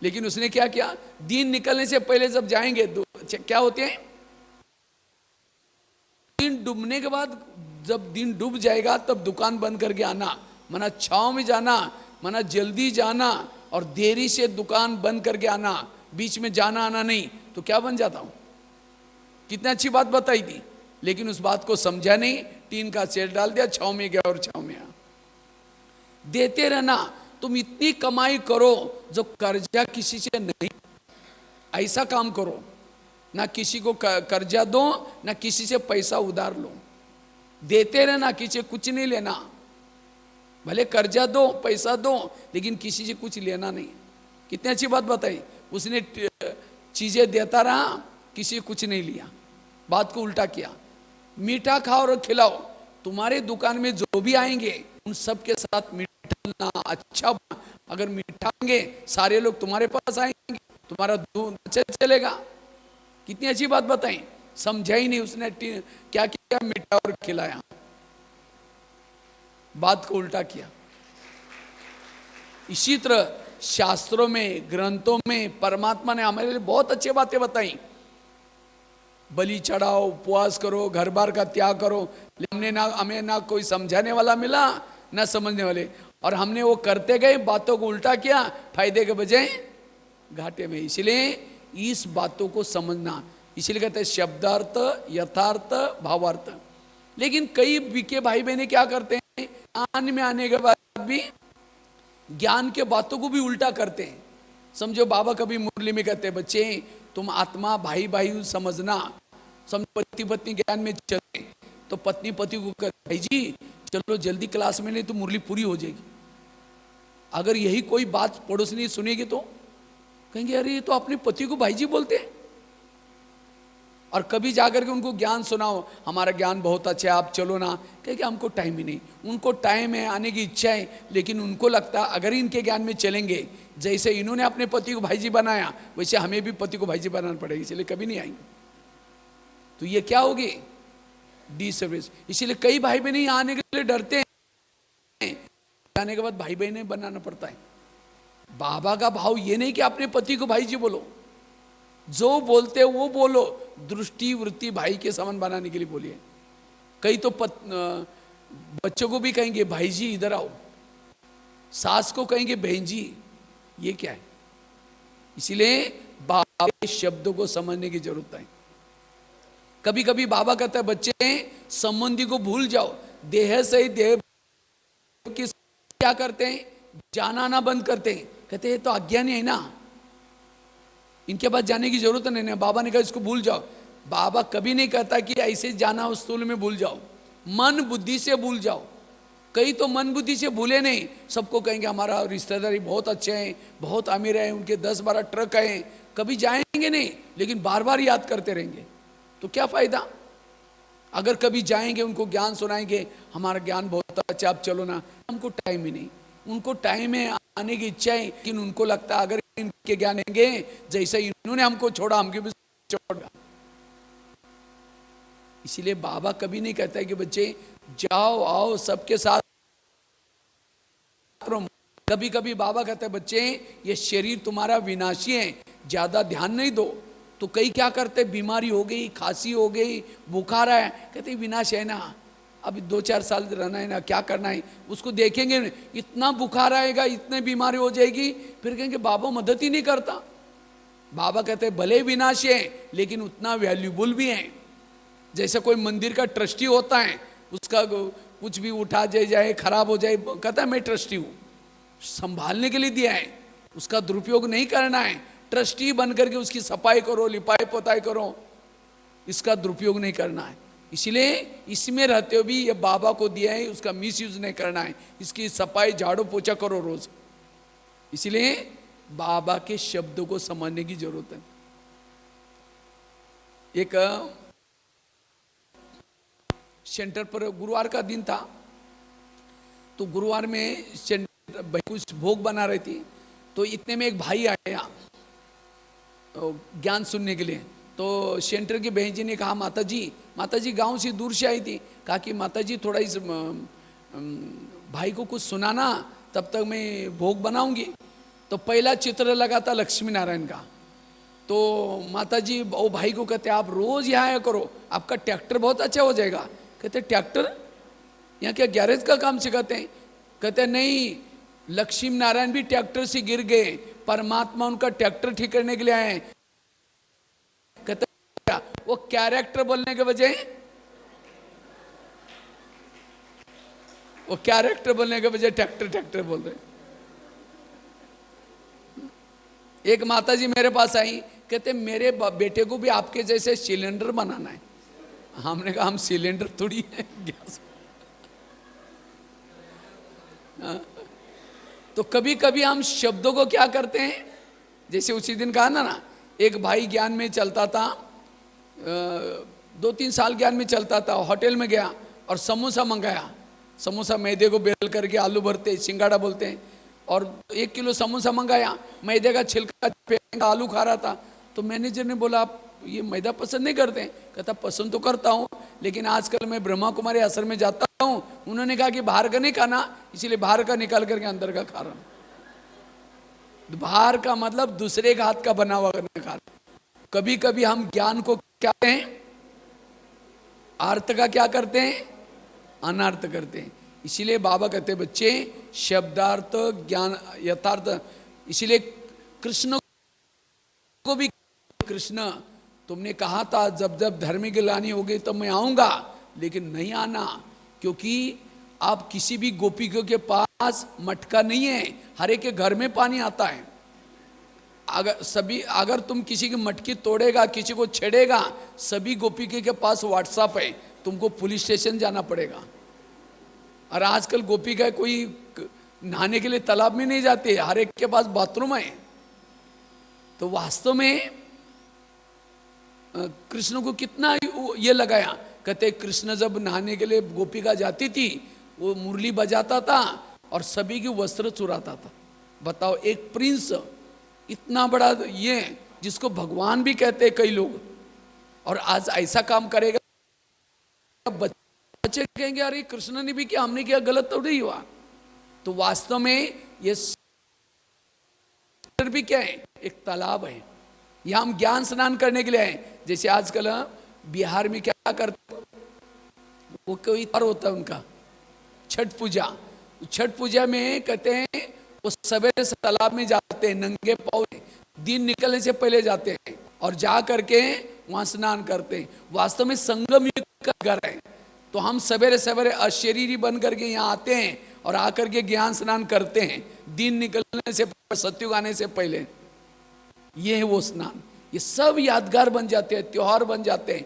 लेकिन उसने क्या किया? दिन निकलने से पहले जब जाएंगे क्या होते हैं, दिन डूबने के बाद, जब दिन डूब जाएगा तब दुकान बंद करके आना, मना छाँव में जाना, मना जल्दी जाना और देरी से दुकान बंद करके आना, बीच में जाना आना नहीं, तो क्या बन जाता हूं। कितनी अच्छी बात बताई थी, लेकिन उस बात को समझा नहीं, टीन का शेड डाल दिया, छाँव में गया और छाँव में आया। देते रहना, तुम इतनी कमाई करो जो कर्जा किसी से नहीं, ऐसा काम करो, ना किसी को कर्जा दो, ना किसी से पैसा उधार लो, देते रहना, किसी से कुछ नहीं लेना। भले कर्जा दो, पैसा दो, लेकिन किसी से कुछ लेना नहीं। कितनी अच्छी बात बताई। उसने चीजें देता रहा, किसी से कुछ नहीं लिया, बात को उल्टा किया। मीठा खाओ और खिलाओ, तुम्हारे दुकान में जो भी आएंगे उन सब के साथ मीठा अच्छा, अगर मीठा आएंगे सारे लोग तुम्हारे पास आएंगे, तुम्हारा दूध अच्छा चलेगा। कितनी अच्छी बात बताई, समझा ही नहीं उसने। क्या किया? मीठा और खिलाया, बात को उल्टा किया। इसी तरह शास्त्रों में, ग्रंथों में परमात्मा ने हमारे लिए बहुत अच्छी बातें बताई। बलि चढ़ाओ, उपवास करो, घर बार का त्याग करो। हमें ना कोई समझाने वाला मिला, ना समझने वाले, और हमने वो करते गए, बातों को उल्टा किया, फायदे के बजाय घाटे में। इसलिए इस बातों को समझना, इसलिए कहते हैं शब्दार्थ, यथार्थ, भावार्थ। लेकिन कई बीके भाई बहने क्या करते हैं, ज्ञान में आने के बाद भी ज्ञान के बातों को भी उल्टा करते हैं। समझो बाबा कभी मुरली में कहते हैं, बच्चे तुम आत्मा भाई भाई समझना, समझो पति पत्नी ज्ञान में चले तो पत्नी पति को कहते भाई जी चलो जल्दी क्लास में, नहीं तो मुरली पूरी हो जाएगी। अगर यही कोई बात पड़ोसनी सुनेगी तो कहेंगे अरे ये तो अपने पति को भाई जी बोलते हैं। और कभी जाकर के उनको ज्ञान सुनाओ, हमारा ज्ञान बहुत अच्छा है, आप चलो ना, कहेंगे हमको टाइम ही नहीं। उनको टाइम है, आने की इच्छा है, लेकिन उनको लगता अगर इनके ज्ञान में चलेंगे, जैसे इन्होंने अपने पति को भाई जी बनाया, वैसे हमें भी पति को भाई जी बनाना पड़ेगा, इसलिए कभी नहीं आएंगे। तो ये क्या होगी? डिसर्विस। इसीलिए कई भाई बहन यहाँ आने के लिए डरते हैं, आने के बाद भाई बहन बनाना पड़ता है। बाबा का भाव ये नहीं कि अपने पति को भाई जी बोलो, जो बोलते वो बोलो, दृष्टि वृत्ति भाई के समान बनाने के लिए बोलिए। कई तो बच्चों को भी कहेंगे भाई जी इधर आओ, सास को कहेंगे बहन जी, ये क्या है? इसीलिए बाबा के शब्दों को समझने की जरूरत है। कभी कभी बाबा कहता है बच्चे संबंधी को भूल जाओ, देह से देह की क्या करते हैं, जाना ना बंद करते हैं। कहते हैं तो अज्ञानी है ना, इनके पास जाने की जरूरत नहीं है। बाबा ने कहा इसको भूल जाओ। बाबा कभी नहीं कहता कि ऐसे जाना उस स्थूल में भूल जाओ, मन बुद्धि से भूल जाओ। कई तो मन बुद्धि से भूले नहीं, सबको कहेंगे हमारा रिश्तेदारी बहुत अच्छे हैं, बहुत अमीर है, उनके 10-12 ट्रक हैं, कभी जाएंगे नहीं, लेकिन बार बार याद करते रहेंगे, तो क्या फायदा? अगर कभी जाएंगे, उनको ज्ञान सुनाएंगे, हमारा ज्ञान बहुत अच्छा, आप चलो ना, हमको टाइम ही नहीं। उनको टाइम है, आने की इच्छा है, लेकिन उनको लगता है अगर इनके ज्ञान देंगे, जैसे इन्होंने हमको छोड़ा, हमको भी छोड़ा। इसीलिए बाबा कभी नहीं कहता है कि बच्चे जाओ आओ सबके साथ। कभी कभी बाबा कहता है बच्चे ये शरीर तुम्हारा विनाशी है, ज्यादा ध्यान नहीं दो। तो कई क्या करते, बीमारी हो गई, खांसी हो गई, बुखार है, कहते विनाश है ना, अभी 2-4 साल रहना है ना, क्या करना है, उसको देखेंगे इतना बुखार आएगा, इतने बीमारी हो जाएगी, फिर कहेंगे बाबा मदद ही नहीं करता। बाबा कहते हैं भले विनाश है लेकिन उतना वैल्यूबल भी है। जैसे कोई मंदिर का ट्रस्टी होता है, उसका कुछ भी उठा जाए खराब हो जाए, कहता है मैं ट्रस्टी हूं, संभालने के लिए दिया है, उसका दुरुपयोग नहीं करना है। ट्रस्टी बन करके उसकी सफाई करो, लिपाई पोताई करो, इसका दुरुपयोग नहीं करना है। इसलिए इसमें रहते हुए भी ये बाबा को दिया है, उसका मिसयूज नहीं करना है, इसकी सफाई झाड़ू पोछा करो रोज। इसलिए बाबा के शब्दों को समझने की जरूरत है। एक सेंटर पर गुरुवार का दिन था, तो गुरुवार में कुछ भोग बना रही थी, तो इतने में एक भाई आया ज्ञान सुनने के लिए। तो सेंटर की बहन जी ने कहा माता जी गांव से दूर से आई थी, कहा कि माता जी थोड़ा इस भाई को कुछ सुनाना, तब तक मैं भोग बनाऊंगी। तो पहला चित्र लगा था लक्ष्मी नारायण का। तो माता जी वो भाई को कहते आप रोज यहाँ आया करो, आपका ट्रैक्टर बहुत अच्छा हो जाएगा। कहते ट्रैक्टर, यहाँ क्या गैरेज का काम सिखाते हैं? कहते नहीं, लक्ष्मी नारायण भी ट्रैक्टर से गिर गए, परमात्मा उनका ट्रैक्टर ठीक करने के लिए आए। कहते वो कैरेक्टर बोलने के बजाय, वो कैरेक्टर बोलने के बजाय ट्रैक्टर बोल रहे। एक माता जी मेरे पास आई, कहते मेरे बेटे को भी आपके जैसे सिलेंडर बनाना है। हमने कहा हम सिलेंडर थोड़ी है गैस। तो कभी कभी हम शब्दों को क्या करते हैं, जैसे उसी दिन कहा ना, एक भाई ज्ञान में चलता था, 2-3 साल ज्ञान में चलता था, होटल में गया और समोसा मंगाया। समोसा मैदे को बेल करके आलू भरते, सिंगाड़ा बोलते हैं, और 1 किलो समोसा मंगाया, मैदे का छिलका फेंका, आलू खा रहा था। तो मैनेजर ने बोला आप ये मैदा पसंद नहीं करते? कहता पसंद तो करता हूँ, लेकिन आजकल मैं ब्रह्मा कुमारी आश्रम में जाता हूँ, उन्होंने कहा कि बाहर का नहीं खाना, इसीलिए बाहर का निकाल करके अंदर का खा रहा हूँ। बाहर का मतलब दूसरे का हाथ का बना हुआ खा रहा। कभी कभी हम ज्ञान को क्या करते हैं, अर्थ का क्या करते हैं, अनर्थ करते हैं। इसीलिए बाबा कहते बच्चे शब्दार्थ ज्ञान यथार्थ। इसीलिए कृष्ण को भी, कृष्ण तुमने कहा था जब जब धर्म की ग्लानि होगी तब मैं आऊंगा, लेकिन नहीं आना, क्योंकि आप किसी भी गोपिकों के पास मटका नहीं है, हर एक के घर में पानी आता है। अगर तुम किसी की मटकी तोड़ेगा, किसी को छेड़ेगा, सभी गोपिके के पास व्हाट्सएप है, तुमको पुलिस स्टेशन जाना पड़ेगा। और आजकल गोपिका कोई नहाने के लिए तालाब में नहीं जाते, हर एक के पास बाथरूम है। तो वास्तव में कृष्ण को कितना ये लगाया। कहते कृष्ण जब नहाने के लिए गोपिका जाती थी, वो मुरली बजाता था और सभी की वस्त्र चुराता था। बताओ, एक प्रिंस इतना बड़ा ये, जिसको भगवान भी कहते हैं कई लोग, और आज ऐसा काम करेगा। बच्चे कहेंगे अरे कृष्ण ने भी किया, हमने किया, गलत तो नहीं हुआ। तो वास्तव में ये भी क्या है, एक तालाब है। यहां हम ज्ञान स्नान करने के लिए आए। जैसे आजकल बिहार में क्या करते, वो कोई त्योहार होता है उनका, छठ पूजा। छठ पूजा में कहते हैं वो सवेरे से तालाब में जाते हैं, नंगे पाँव, दिन निकलने से पहले जाते हैं और जा करके वहां स्नान करते हैं। वास्तव में संगम युग का घर है। तो हम सवेरे सवेरे अशरीरी बन करके यहाँ आते हैं और आकर के ज्ञान स्नान करते हैं, दिन निकलने से, सत्युग आने से पहले। ये है वो स्नान। ये सब यादगार बन जाते हैं, त्योहार बन जाते हैं।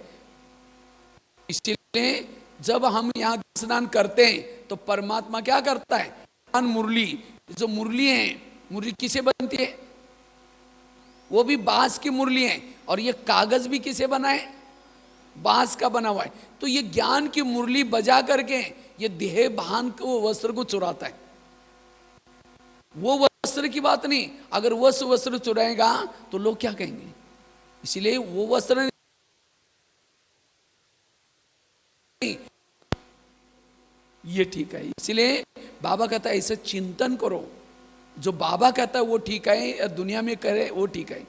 इसलिए जब हम यहाँ स्नान करते हैं तो परमात्मा क्या करता है, मुरली, जो मुरली है, मुरली किसे बनती है, वो भी बांस की मुरली है। और ये कागज भी किसे बना है, बांस का बना हुआ है। तो ये ज्ञान की मुरली बजा करके ये देह भान को वस्त्र को चुराता है। वो वस्त्र की बात नहीं, अगर वो वस्त्र चुराएगा तो लोग क्या कहेंगे। इसलिए वो वस्त्र नहीं, ये ठीक है। इसलिए बाबा कहता है ऐसे चिंतन करो, जो बाबा कहता है वो ठीक है, या दुनिया में करे वो ठीक है।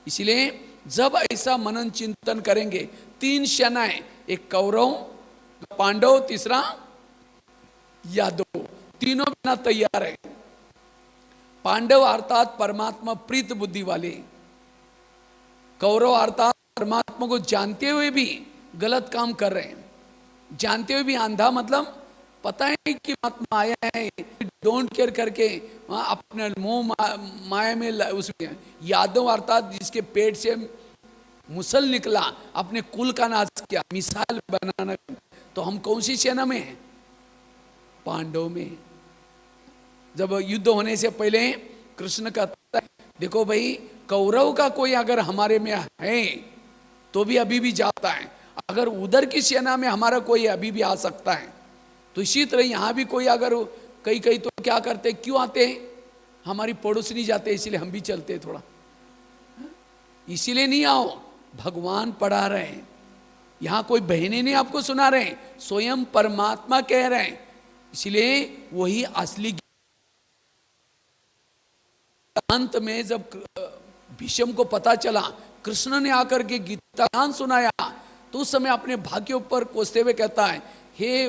इसलिए जब ऐसा मनन चिंतन करेंगे, 3 सेनाएं, एक कौरव, पांडव, तीसरा यादव, तीनों बिना तैयार है। पांडव अर्थात परमात्मा प्रीत बुद्धि वाले, कौरव अर्थात परमात्मा को जानते हुए भी गलत काम कर रहे हैं, जानते हुए भी अंधा, मतलब पता है कि महात्मा आया है, डोंट केयर करके अपने मोह माया में उसमें यादव अर्थात जिसके पेट से मुसल निकला, अपने कुल का नाश किया, मिसाल बनाना। तो हम कौन सी सेना में हैं? पांडव में। जब युद्ध होने से पहले कृष्ण कहता है देखो भाई, कौरव का कोई अगर हमारे में है तो भी अभी भी जाता है, अगर उधर की सेना में हमारा कोई अभी भी आ सकता है, तो इसी तरह यहां भी कोई अगर कई कई तो क्या करते, क्यों आते हैं? हमारी पड़ोस नहीं जाते इसलिए हम भी चलते हैं थोड़ा, इसीलिए नहीं आओ, भगवान पढ़ा रहे हैं। यहां कोई बहने नहीं आपको सुना रहे हैं, स्वयं परमात्मा कह रहे हैं, इसलिए वही असली। अंत में जब भीष्म को पता चला, कृष्ण ने आकर के गीता ज्ञान सुनाया, तो उस समय अपने भाग्य के ऊपर कोसते हुए कहता है, हे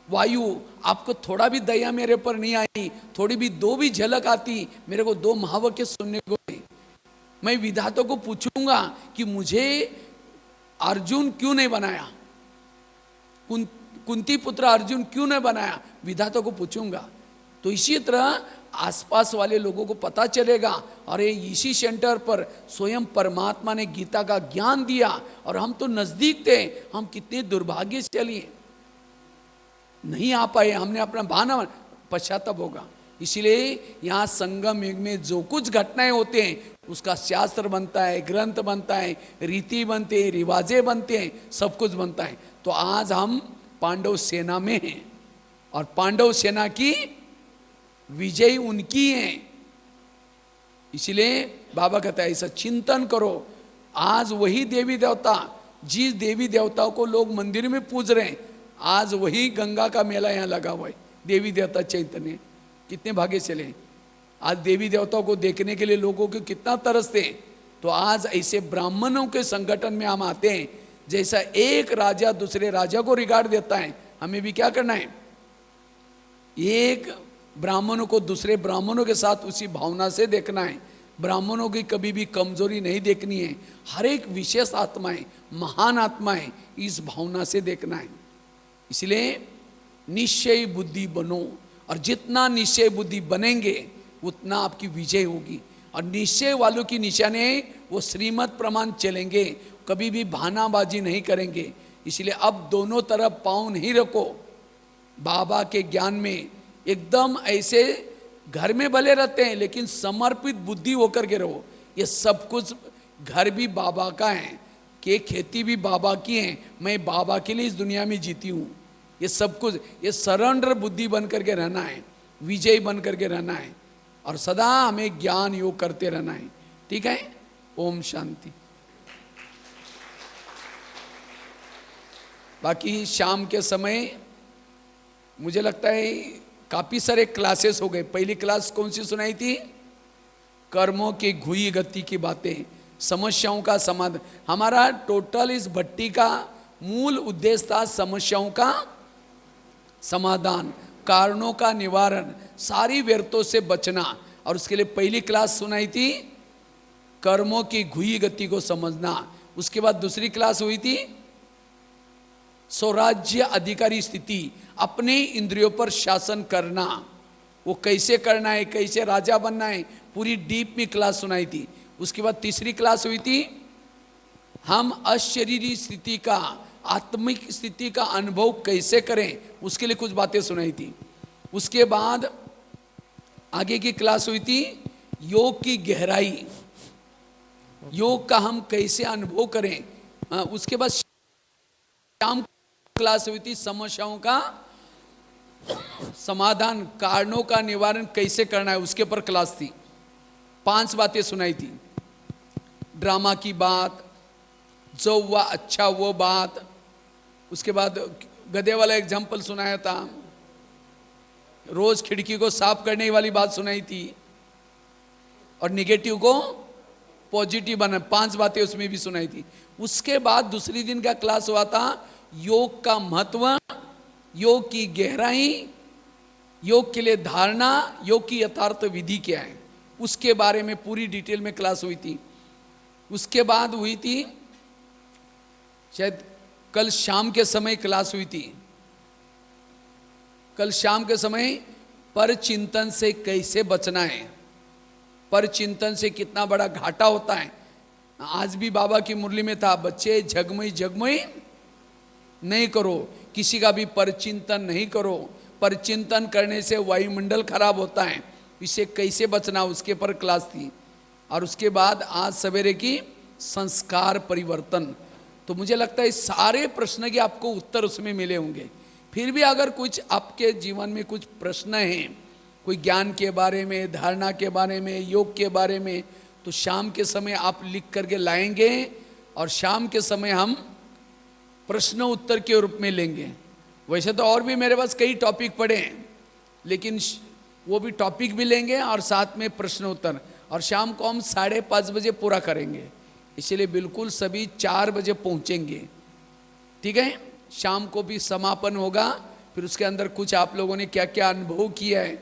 वायु, आपको थोड़ा भी दया मेरे पर नहीं आई, थोड़ी भी दो भी झलक आती, मेरे को दो महावाक्य सुनने को नहीं। मैं विधाता को पूछूंगा कि मुझे अर्जुन क्यों नहीं बनाया, कुंती पुत्र अर्जुन क्यों नहीं बनाया, विधाता को पूछूंगा। तो इसी तरह आसपास वाले लोगों को पता चलेगा, अरे इसी सेंटर पर स्वयं परमात्मा ने गीता का ज्ञान दिया और हम तो नजदीक थे, हम कितने दुर्भाग्यशाली नहीं आ पाए, हमने अपना बहाना, पश्चाताप होगा। इसलिए यहाँ संगम युग में जो कुछ घटनाएं होते हैं उसका शास्त्र बनता है, ग्रंथ बनता है, रीति बनते हैं, रिवाजे बनते हैं, सब कुछ बनता है। तो आज हम पांडव सेना में हैं और पांडव सेना की विजय उनकी है। इसलिए बाबा कहता है ऐसा चिंतन करो। आज वही देवी देवता, जिस देवी देवताओं को लोग मंदिर में पूज रहे हैं, आज वही गंगा का मेला यहाँ लगा हुआ है, देवी देवता चैतन्य। कितने भाग्य चले, आज देवी देवताओं को देखने के लिए लोगों को कितना तरसते हैं। तो आज ऐसे ब्राह्मणों के संगठन में हम आते हैं, जैसा एक राजा दूसरे राजा को रिगार्ड देता है, हमें भी क्या करना है, एक ब्राह्मणों को दूसरे ब्राह्मणों के साथ उसी भावना से देखना है। ब्राह्मणों की कभी भी कमजोरी नहीं देखनी है, हर एक विशेष आत्माएं, महान आत्माएं, इस भावना से देखना है। इसलिए निश्चय बुद्धि बनो, और जितना निश्चय बुद्धि बनेंगे उतना आपकी विजय होगी। और निश्चय वालों की निशाने वो श्रीमत प्रमाण चलेंगे, कभी भी भानाबाजी नहीं करेंगे। इसलिए अब दोनों तरफ पांव नहीं रखो, बाबा के ज्ञान में एकदम ऐसे घर में भले रहते हैं लेकिन समर्पित बुद्धि होकर के रहो। ये सब कुछ, घर भी बाबा का है, कि खेती भी बाबा की है, मैं बाबा के लिए इस दुनिया में जीती हूँ। ये सब कुछ, ये सरेंडर बुद्धि बन करके रहना है, विजय बन करके रहना है, और सदा हमें ज्ञान योग करते रहना है। ठीक है, ओम शांति। बाकी शाम के समय मुझे लगता है काफी सारे क्लासेस हो गए। पहली क्लास कौन सी सुनाई थी? कर्मों की घुई गति की बातें, समस्याओं का समाधान। हमारा टोटल इस भट्टी का मूल उद्देश्य था समस्याओं का समाधान, कारणों का निवारण, सारी व्यर्थों से बचना। और उसके लिए पहली क्लास सुनाई थी कर्मों की घुई गति को समझना। उसके बाद दूसरी क्लास हुई थी स्वराज्य अधिकारी स्थिति, अपने इंद्रियों पर शासन करना, वो कैसे करना है, कैसे राजा बनना है, पूरी डीप में क्लास सुनाई थी। उसके बाद तीसरी क्लास हुई थी हम अशरीरी स्थिति का, आत्मिक स्थिति का अनुभव कैसे करें, उसके लिए कुछ बातें सुनाई थी। उसके बाद आगे की क्लास हुई थी योग की गहराई, योग का हम कैसे अनुभव करें। उसके बाद शाम क्लास हुई थी समस्याओं का समाधान, कारणों का निवारण कैसे करना है, उसके पर क्लास थी। 5 बातें सुनाई थी, ड्रामा की बात, जो हुआ अच्छा वो बात। उसके बाद गधे वाला एग्जाम्पल सुनाया था, रोज खिड़की को साफ करने वाली बात सुनाई थी, और निगेटिव को पॉजिटिव बना, 5 बातें उसमें भी सुनाई थी। उसके बाद दूसरी दिन का क्लास हुआ था योग का महत्व, योग की गहराई, योग के लिए धारणा, योग की यथार्थ विधि क्या है, उसके बारे में पूरी डिटेल में क्लास हुई थी। उसके बाद हुई थी शायद कल शाम के समय क्लास हुई थी, कल शाम के समय पर चिंतन से कैसे बचना है, पर चिंतन से कितना बड़ा घाटा होता है। आज भी बाबा की मुरली में था, बच्चे झगमई झगमई नहीं करो, किसी का भी परचिंतन नहीं करो, परचिंतन करने से वायुमंडल खराब होता है, इससे कैसे बचना, उसके पर क्लास थी। और उसके बाद आज सवेरे की संस्कार परिवर्तन, तो मुझे लगता है सारे प्रश्न के आपको उत्तर उसमें मिले होंगे। फिर भी अगर कुछ आपके जीवन में कुछ प्रश्न हैं, कोई ज्ञान के बारे में, धारणा के बारे में, योग के बारे में, तो शाम के समय आप लिख करके लाएंगे और शाम के समय हम प्रश्न उत्तर के रूप में लेंगे। वैसे तो और भी मेरे पास कई टॉपिक पड़े हैं, लेकिन वो भी टॉपिक भी लेंगे और साथ में प्रश्न उत्तर, और शाम को हम 5:30 बजे पूरा करेंगे। इसलिए बिल्कुल सभी 4 बजे पहुंचेंगे, ठीक है। शाम को भी समापन होगा, फिर उसके अंदर कुछ आप लोगों ने क्या क्या अनुभव किया है,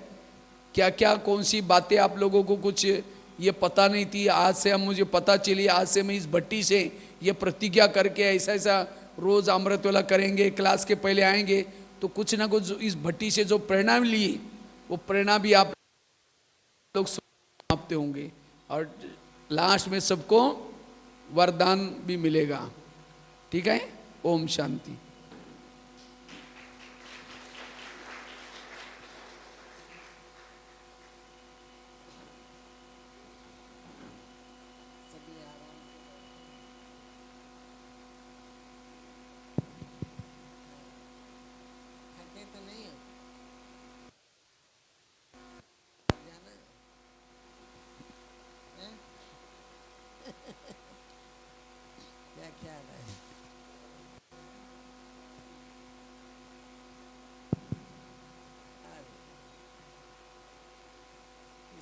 क्या क्या कौन सी बातें आप लोगों को कुछ ये पता नहीं थी, आज से हम मुझे पता चली, आज से मैं इस भट्टी से ये प्रतिज्ञा करके ऐसा ऐसा रोज अमृत वाला करेंगे, क्लास के पहले आएंगे, तो कुछ ना कुछ इस भट्टी से जो प्रेरणा ली वो प्रेरणा भी आप लोग समाप्त होंगे, और लास्ट में सबको वरदान भी मिलेगा, ठीक है। ओम शांति।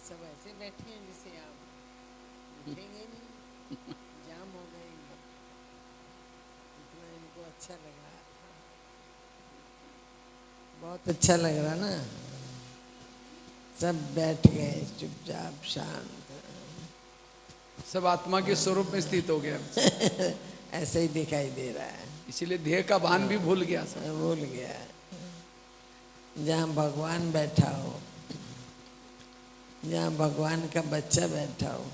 सब ऐसे बैठे हैं जिसे आप उठेंगे नहीं, जाम हो गए, इतना इनको अच्छा लग रहा, बहुत अच्छा लग रहा ना। सब बैठ गए चुपचाप शांत, सब आत्मा के स्वरूप में स्थित हो गया। ऐसे ही दिखाई दे रहा है, इसीलिए देह का भान भी भूल गया, सब भूल गया। जहाँ भगवान बैठा हो, जहाँ भगवान का बच्चा बैठा हो,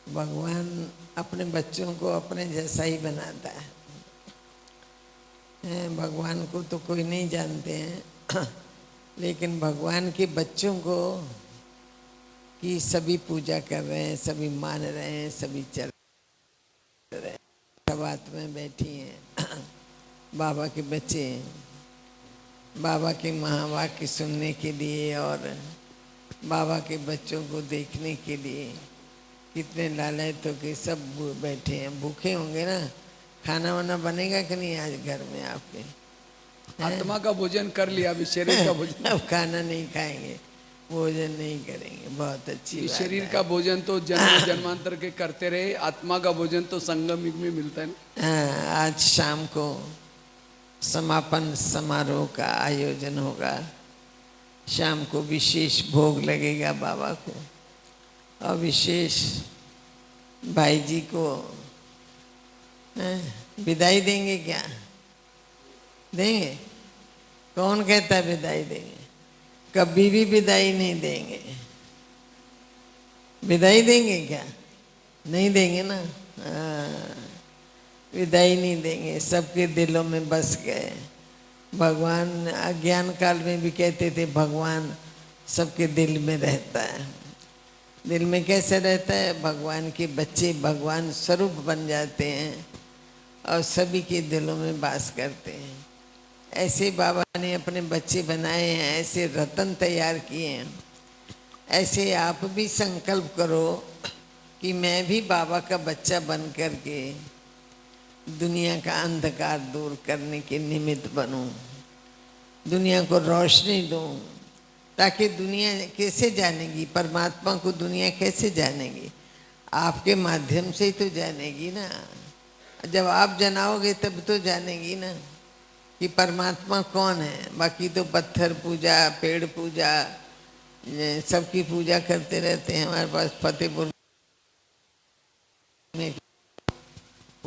भगवान अपने बच्चों को अपने जैसा ही बनाता है। भगवान को तो कोई नहीं जानते हैं, लेकिन भगवान के बच्चों को की सभी पूजा कर रहे हैं, सभी मान रहे हैं, सभी चल रहे हैं, सब आत्माएं बैठी हैं। बाबा के बच्चे बाबा के महावाक्य सुनने के लिए और बाबा के बच्चों को देखने के लिए कितने लालयतों के सब बैठे हैं। भूखे होंगे ना, खाना वाना बनेगा कि नहीं आज घर में आपके? आत्मा का भोजन कर लिया, अभी शरीर का भोजन अब खाना नहीं खाएंगे, भोजन नहीं करेंगे, बहुत अच्छी बात शरीर है। का भोजन तो जन्म जन्मांतर के करते रहे, आत्मा का भोजन तो संगम युग में मिलता है ना। आज शाम को समापन समारोह का आयोजन होगा, शाम को विशेष भोग लगेगा बाबा को, और विशेष भाई जी को विदाई देंगे। क्या देंगे? कौन कहता है विदाई देंगे? कभी भी विदाई नहीं देंगे। विदाई देंगे क्या? नहीं देंगे ना। विदाई नहीं देंगे, सबके दिलों में बस गए। भगवान अज्ञान काल में भी कहते थे भगवान सबके दिल में रहता है। दिल में कैसे रहता है? भगवान के बच्चे भगवान स्वरूप बन जाते हैं और सभी के दिलों में वास करते हैं। ऐसे बाबा ने अपने बच्चे बनाए हैं, ऐसे रतन तैयार किए हैं। ऐसे आप भी संकल्प करो कि मैं भी बाबा का बच्चा बन करके दुनिया का अंधकार दूर करने के निमित्त बनूं, दुनिया को रोशनी दूं, ताकि दुनिया कैसे जानेगी परमात्मा को? दुनिया कैसे जानेगी? आपके माध्यम से ही तो जानेगी ना। जब आप जनाओगे तब तो जानेगी ना कि परमात्मा कौन है। बाकी तो पत्थर पूजा, पेड़ पूजा, सबकी पूजा करते रहते हैं। हमारे पास फतेहपुर में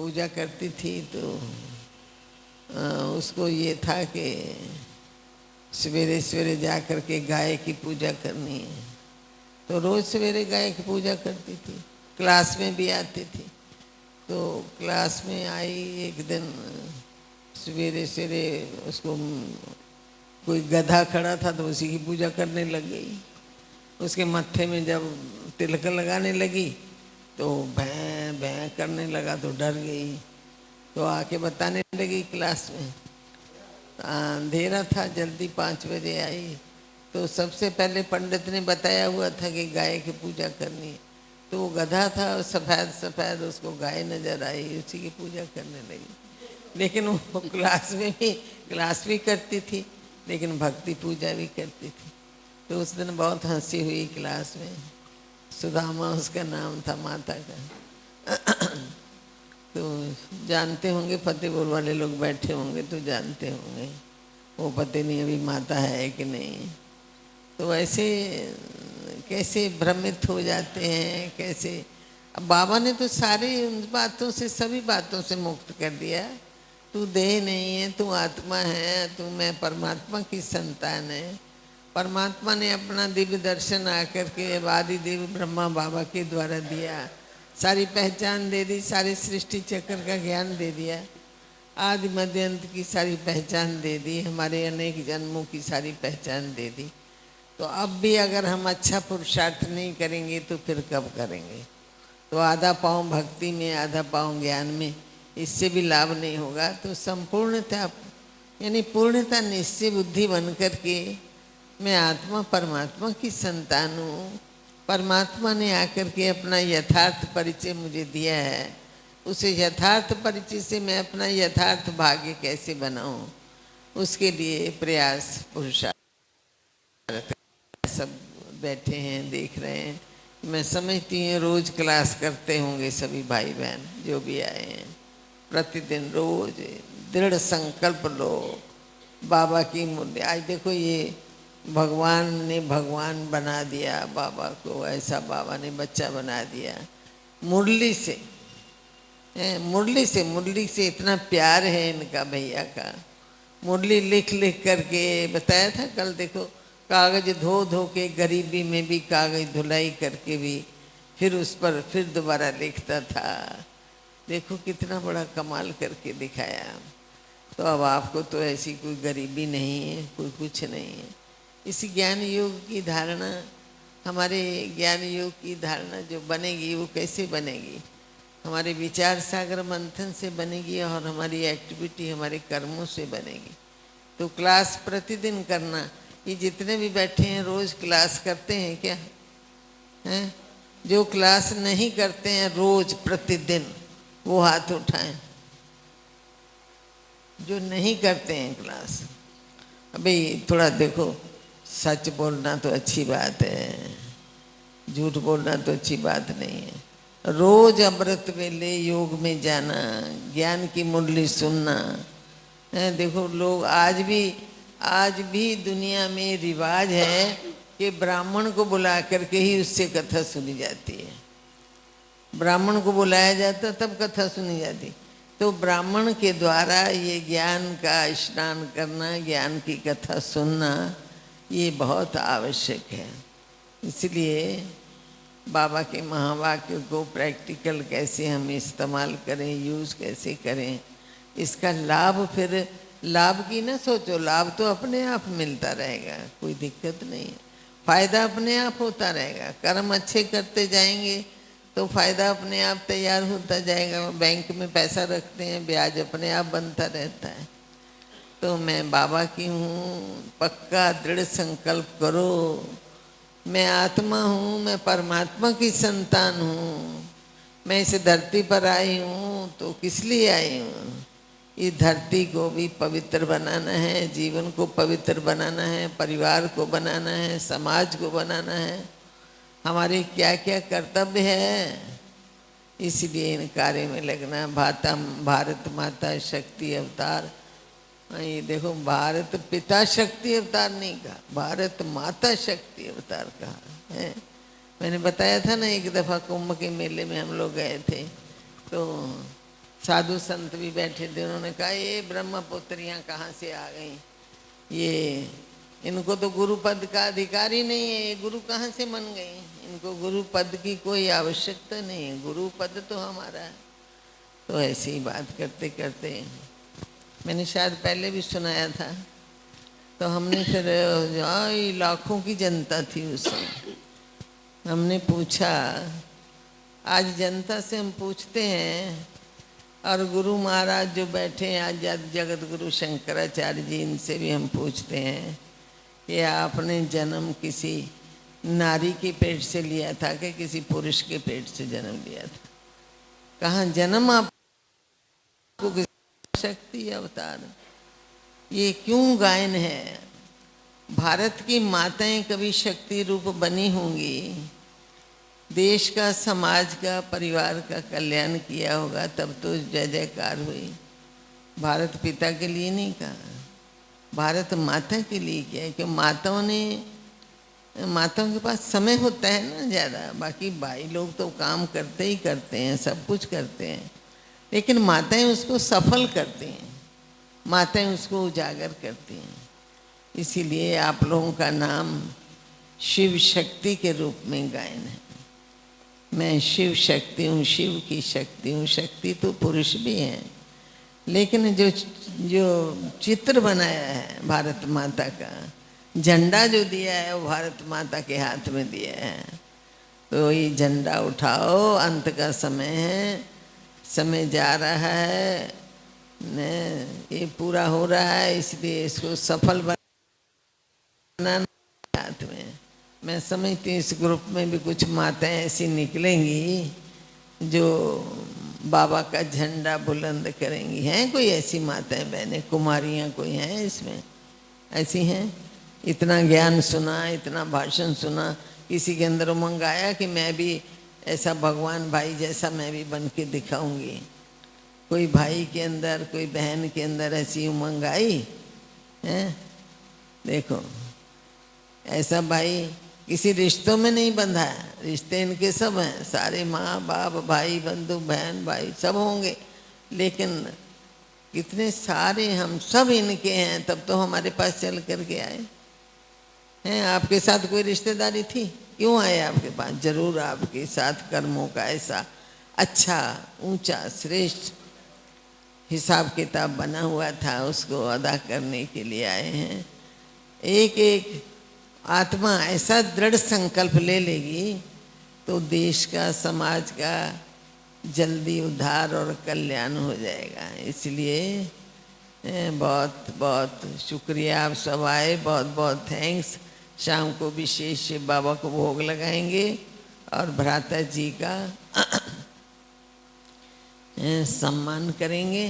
पूजा करती थी तो उसको ये था कि सवेरे सवेरे जा कर के गाय की पूजा करनी है, तो रोज़ सवेरे गाय की पूजा करती थी। क्लास में भी आती थी। तो क्लास में आई एक दिन, सवेरे सवेरे उसको कोई गधा खड़ा था तो उसी की पूजा करने लग गई। उसके मत्थे में जब तिलक लगाने लगी तो भैं भैं करने लगा तो डर गई। तो आके बताने लगी क्लास में। अंधेरा था, जल्दी 5 बजे आई। तो सबसे पहले पंडित ने बताया हुआ था कि गाय की पूजा करनी है। तो वो गधा था और सफ़ेद सफ़ेद उसको गाय नजर आई, उसी की पूजा करने लगी। लेकिन वो क्लास भी करती थी, लेकिन भक्ति पूजा भी करती थी। तो उस दिन बहुत हंसी हुई क्लास में। सुदामा उसका नाम था माता का। तो जानते होंगे, फतेहपुर वाले लोग बैठे होंगे तो जानते होंगे। वो पता नहीं अभी माता है कि नहीं। तो ऐसे कैसे भ्रमित हो जाते हैं, कैसे। अब बाबा ने तो सारी उन बातों से, सभी बातों से मुक्त कर दिया। तू देह नहीं है, तू आत्मा है, तू मैं परमात्मा की संतान है। परमात्मा ने अपना दिव्य दर्शन आकर के आदि देव ब्रह्मा बाबा के द्वारा दिया। सारी पहचान दे दी, सारी सृष्टि चक्र का ज्ञान दे दिया, आदि मध्य अंत की सारी पहचान दे दी, हमारे अनेक जन्मों की सारी पहचान दे दी। तो अब भी अगर हम अच्छा पुरुषार्थ नहीं करेंगे तो फिर कब करेंगे? तो आधा पाँव भक्ति में, आधा पाँव ज्ञान में, इससे भी लाभ नहीं होगा। तो संपूर्णता यानी पूर्णता निश्चय बुद्धि बन कर के मैं आत्मा परमात्मा की संतान हूँ। परमात्मा ने आकर के अपना यथार्थ परिचय मुझे दिया है। उसे यथार्थ परिचय से मैं अपना यथार्थ भाग्य कैसे बनाऊं, उसके लिए प्रयास पुरुषार्थ। सब बैठे हैं, देख रहे हैं। मैं समझती हूँ रोज क्लास करते होंगे सभी भाई बहन जो भी आए हैं। प्रतिदिन रोज दृढ़ संकल्प लो बाबा की मूर्ति। आज देखो ये भगवान ने भगवान बना दिया बाबा को, ऐसा बाबा ने बच्चा बना दिया मुरली से। मुरली से इतना प्यार है इनका भैया का। मुरली लिख लिख करके बताया था कल। देखो कागज धो धो के, गरीबी में भी कागज धुलाई करके भी फिर उस पर फिर दोबारा लिखता था। देखो कितना बड़ा कमाल करके दिखाया। तो अब आपको तो ऐसी कोई गरीबी नहीं है, कोई कुछ नहीं है। इस ज्ञान योग की धारणा, हमारे ज्ञान योग की धारणा जो बनेगी वो कैसे बनेगी? हमारे विचार सागर मंथन से बनेगी और हमारी एक्टिविटी हमारे कर्मों से बनेगी। तो क्लास प्रतिदिन करना। ये जितने भी बैठे हैं रोज क्लास करते हैं क्या? हैं? जो क्लास नहीं करते हैं रोज प्रतिदिन वो हाथ उठाएं। जो नहीं करते हैं क्लास, अभी थोड़ा देखो, सच बोलना तो अच्छी बात है, झूठ बोलना तो अच्छी बात नहीं है। रोज अमृत वेले योग में जाना, ज्ञान की मुरली सुनना है। देखो लोग आज भी दुनिया में रिवाज है कि ब्राह्मण को बुला करके ही उससे कथा सुनी जाती है। ब्राह्मण को बुलाया जाता तब कथा सुनी जाती। तो ब्राह्मण के द्वारा ये ज्ञान का स्नान करना, ज्ञान की कथा सुनना, ये बहुत आवश्यक है। इसलिए बाबा के महावाक्य को प्रैक्टिकल कैसे हम इस्तेमाल करें, यूज़ कैसे करें, इसका लाभ, फिर लाभ की ना सोचो, लाभ तो अपने आप मिलता रहेगा, कोई दिक्कत नहीं है। फायदा अपने आप होता रहेगा। कर्म अच्छे करते जाएंगे तो फायदा अपने आप तैयार होता जाएगा। बैंक में पैसा रखते हैं, ब्याज अपने आप बनता रहता है। तो मैं बाबा की हूँ, पक्का दृढ़ संकल्प करो। मैं आत्मा हूँ, मैं परमात्मा की संतान हूँ। मैं इस धरती पर आई हूँ तो किस लिए आई हूँ? इस धरती को भी पवित्र बनाना है, जीवन को पवित्र बनाना है, परिवार को बनाना है, समाज को बनाना है। हमारे क्या क्या कर्तव्य है, इसलिए इन कार्य में लगना। भारत माता शक्ति अवतार, ये देखो, भारत पिता शक्ति अवतार नहीं कहा, भारत माता शक्ति अवतार कहा है। मैंने बताया था ना, एक दफ़ा कुंभ के मेले में हम लोग गए थे तो साधु संत भी बैठे थे, उन्होंने कहा ये ब्रह्मपुत्रियाँ कहाँ से आ गई, ये इनको तो गुरु पद का अधिकार ही नहीं है, ये गुरु कहाँ से बन गई, इनको गुरु पद की कोई आवश्यकता नहीं है, गुरु पद तो हमारा है। तो ऐसी ही बात करते करते मैंने शायद पहले भी सुनाया था, तो हमने फिर लाखों की जनता थी उस समय, हमने पूछा, आज जनता से हम पूछते हैं और गुरु महाराज जो बैठे हैं आज जगत गुरु शंकराचार्य जी, इनसे भी हम पूछते हैं कि आपने जन्म किसी नारी के पेट से लिया था कि किसी पुरुष के पेट से जन्म लिया था? कहाँ जन्म आपको किसी शक्ति अवतार, ये क्यों गायन है? भारत की माताएं कभी शक्ति रूप बनी होंगी, देश का, समाज का, परिवार का कल्याण किया होगा, तब तो जय जयकार हुई। भारत पिता के लिए नहीं कहा, भारत माता के लिए किया, कि माताओं के पास समय होता है ना ज़्यादा, बाकी भाई लोग तो काम करते ही करते हैं, सब कुछ करते हैं, लेकिन माताएं उसको सफल करती हैं, माताएं उसको उजागर करती हैं। इसीलिए आप लोगों का नाम शिव शक्ति के रूप में गायन है। मैं शिव शक्ति हूँ, शिव की शक्ति हूँ। शक्ति तो पुरुष भी हैं, लेकिन जो चित्र बनाया है भारत माता का, झंडा जो दिया है वो भारत माता के हाथ में दिया है। तो ये झंडा उठाओ, अंत का समय है, समय जा रहा है न, ये पूरा हो रहा है, इसलिए इसको सफल बनाना हाथ में। मैं समझती हूँ इस ग्रुप में भी कुछ माताएं ऐसी निकलेंगी जो बाबा का झंडा बुलंद करेंगी। हैं कोई ऐसी माताएं बहनें, कुमारियाँ कोई हैं इसमें? ऐसी हैं? इतना ज्ञान सुना, इतना भाषण सुना, किसी के अंदर उमंग आया कि मैं भी ऐसा भगवान भाई जैसा मैं भी बन के दिखाऊंगी? कोई भाई के अंदर, कोई बहन के अंदर ऐसी उमंग आई है? देखो, ऐसा भाई किसी रिश्तों में नहीं बंधा है, रिश्ते इनके सब हैं, सारे माँ बाप भाई बंधु बहन भाई सब होंगे, लेकिन कितने सारे हम सब इनके हैं, तब तो हमारे पास चल करके आए हैं। आपके साथ कोई रिश्तेदारी थी? क्यों आए आपके पास? जरूर आपके साथ कर्मों का ऐसा अच्छा ऊंचा श्रेष्ठ हिसाब किताब बना हुआ था, उसको अदा करने के लिए आए हैं। एक एक आत्मा ऐसा दृढ़ संकल्प ले लेगी तो देश का, समाज का जल्दी उद्धार और कल्याण हो जाएगा। इसलिए बहुत बहुत शुक्रिया, आप सब आए, बहुत बहुत थैंक्स। शाम को विशेष शिव बाबा को भोग लगाएंगे और भ्राता जी का सम्मान करेंगे,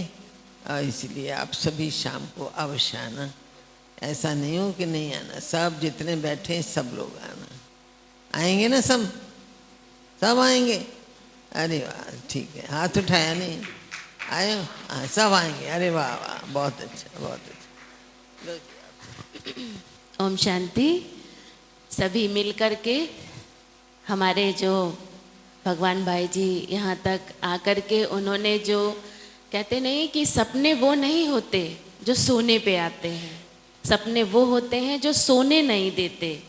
और इसलिए आप सभी शाम को अवश्य आना। ऐसा नहीं हो कि नहीं आना, सब जितने बैठे सब लोग आना। आएंगे ना? सब आएंगे? अरे वाह, ठीक है, हाथ उठाया नहीं? आए? हाँ, सब आएंगे। अरे वाह वाह, बहुत अच्छा, बहुत अच्छा। ओम शांति। सभी मिल कर के हमारे जो भगवान भाई जी यहाँ तक आकर के उन्होंने जो कहते नहीं कि सपने वो नहीं होते जो सोने पे आते हैं, सपने वो होते हैं जो सोने नहीं देते।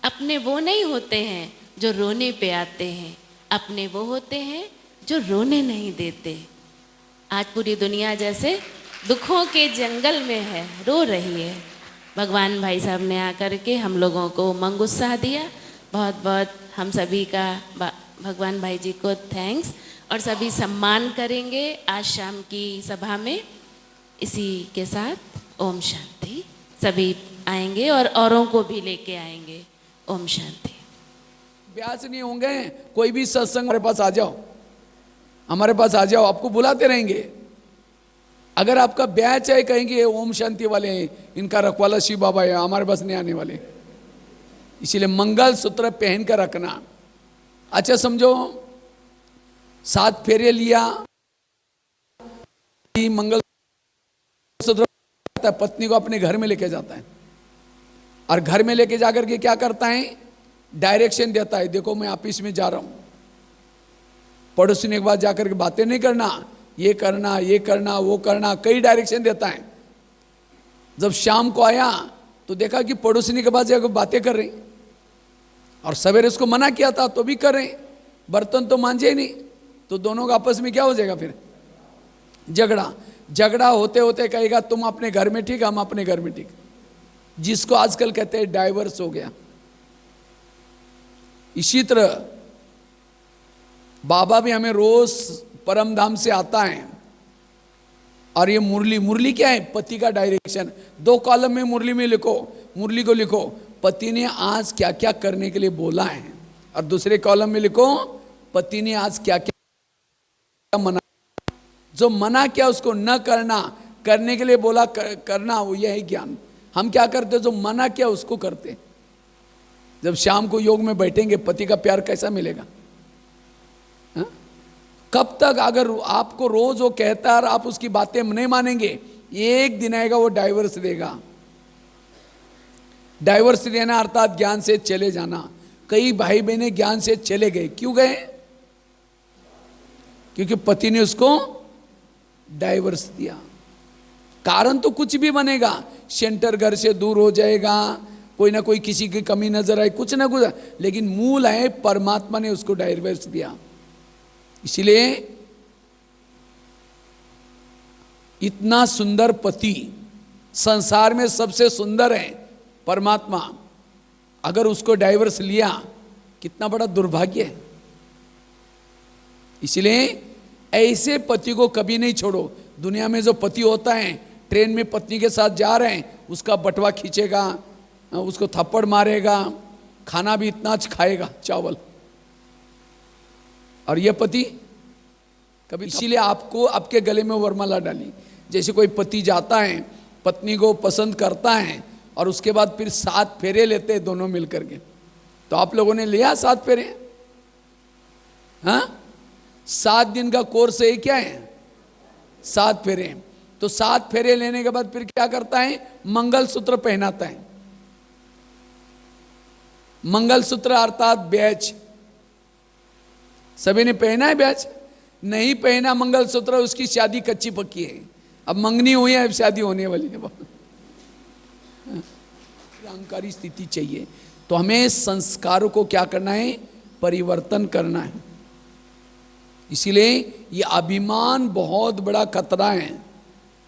अपने वो नहीं होते हैं जो रोने पे आते हैं, अपने वो होते हैं जो रोने नहीं देते। आज पूरी दुनिया जैसे दुखों के जंगल में है, रो रही है। भगवान भाई साहब ने आकर के हम लोगों को उमंग उत्साह दिया। बहुत बहुत हम सभी का भगवान भाई जी को थैंक्स, और सभी सम्मान करेंगे आज शाम की सभा में। इसी के साथ ओम शांति। सभी आएंगे और औरों को भी लेके आएंगे। ओम शांति। ब्यास नहीं होंगे, कोई भी सत्संग हमारे पास आ जाओ, हमारे पास आ जाओ, आपको बुलाते रहेंगे। अगर आपका बैच है, कहेंगे ओम शांति वाले हैं, इनका रखवाला शिव बाबा है, हमारे पास नहीं आने वाले। इसीलिए मंगल सूत्र पहन कर रखना। अच्छा समझो, 7 फेरे लिया, मंगल सूत्र पत्नी को अपने घर में लेके जाता है, और घर में लेके जाकर के क्या करता है, डायरेक्शन देता है। देखो मैं ऑफिस में जा रहा हूं, पड़ोसी ने एक बार जाकर के बातें नहीं करना, ये करना, ये करना, वो करना, कई डायरेक्शन देता है। जब शाम को आया तो देखा कि पड़ोसिनी के पास जाकर बातें कर रही, और सवेरे उसको मना किया था तो भी कर रहे, बर्तन तो मांझे ही नहीं, तो दोनों का आपस में क्या हो जाएगा फिर? झगड़ा होते होते कहेगा तुम अपने घर में ठीक, हम अपने घर में ठीक, जिसको आजकल कहते हैं डाइवर्स हो गया। इसी तरह बाबा भी हमें रोज परम धाम से आता है, और ये मुरली क्या है? पति का डायरेक्शन। 2 कॉलम में मुरली में लिखो, मुरली को लिखो पति ने आज क्या क्या करने के लिए बोला है, और दूसरे कॉलम में लिखो पति ने आज क्या क्या मना, जो मना किया उसको न करना, करने के लिए बोला करना, वो यह है ज्ञान। हम क्या करते? जो मना किया उसको करते। जब शाम को योग में बैठेंगे पति का प्यार कैसा मिलेगा? हा? कब तक? अगर आपको रोज वो कहता है और आप उसकी बातें नहीं मानेंगे, एक दिन आएगा वो डाइवर्स देगा। डाइवर्स देना अर्थात ज्ञान से चले जाना। कई भाई बहने ज्ञान से चले गए, क्यों गए? क्योंकि पति ने उसको डाइवर्स दिया। कारण तो कुछ भी बनेगा, सेंटर घर से दूर हो जाएगा, कोई ना कोई किसी की कमी नजर आए, कुछ ना कुछ, लेकिन मूल है परमात्मा ने उसको डाइवर्स दिया। इसलिए इतना सुंदर पति, संसार में सबसे सुंदर है परमात्मा, अगर उसको डाइवर्स लिया कितना बड़ा दुर्भाग्य है। इसलिए ऐसे पति को कभी नहीं छोड़ो। दुनिया में जो पति होता है, ट्रेन में पत्नी के साथ जा रहे हैं, उसका बटवा खींचेगा, उसको थप्पड़ मारेगा, खाना भी इतना खाएगा चावल, और यह पति कभी। इसीलिए आपको आपके गले में वरमाला डाली। जैसे कोई पति जाता है, पत्नी को पसंद करता है, और उसके बाद फिर 7 फेरे लेते हैं दोनों मिलकर के। तो आप लोगों ने लिया 7 फेरे? हाँ, 7 दिन का कोर्स है, क्या है? 7 फेरे। तो 7 फेरे लेने के बाद फिर क्या करता है? मंगलसूत्र पहनाता है। मंगलसूत्र अर्थात बैच। सभी ने पहना है बैच? नहीं पहना मंगलसूत्र, उसकी शादी कच्ची पक्की है। अब मंगनी हुई है, अब शादी होने वाली है। अहंकारी स्थिति चाहिए। तो हमें संस्कारों को क्या करना है? परिवर्तन करना है। इसीलिए ये अभिमान बहुत बड़ा खतरा है।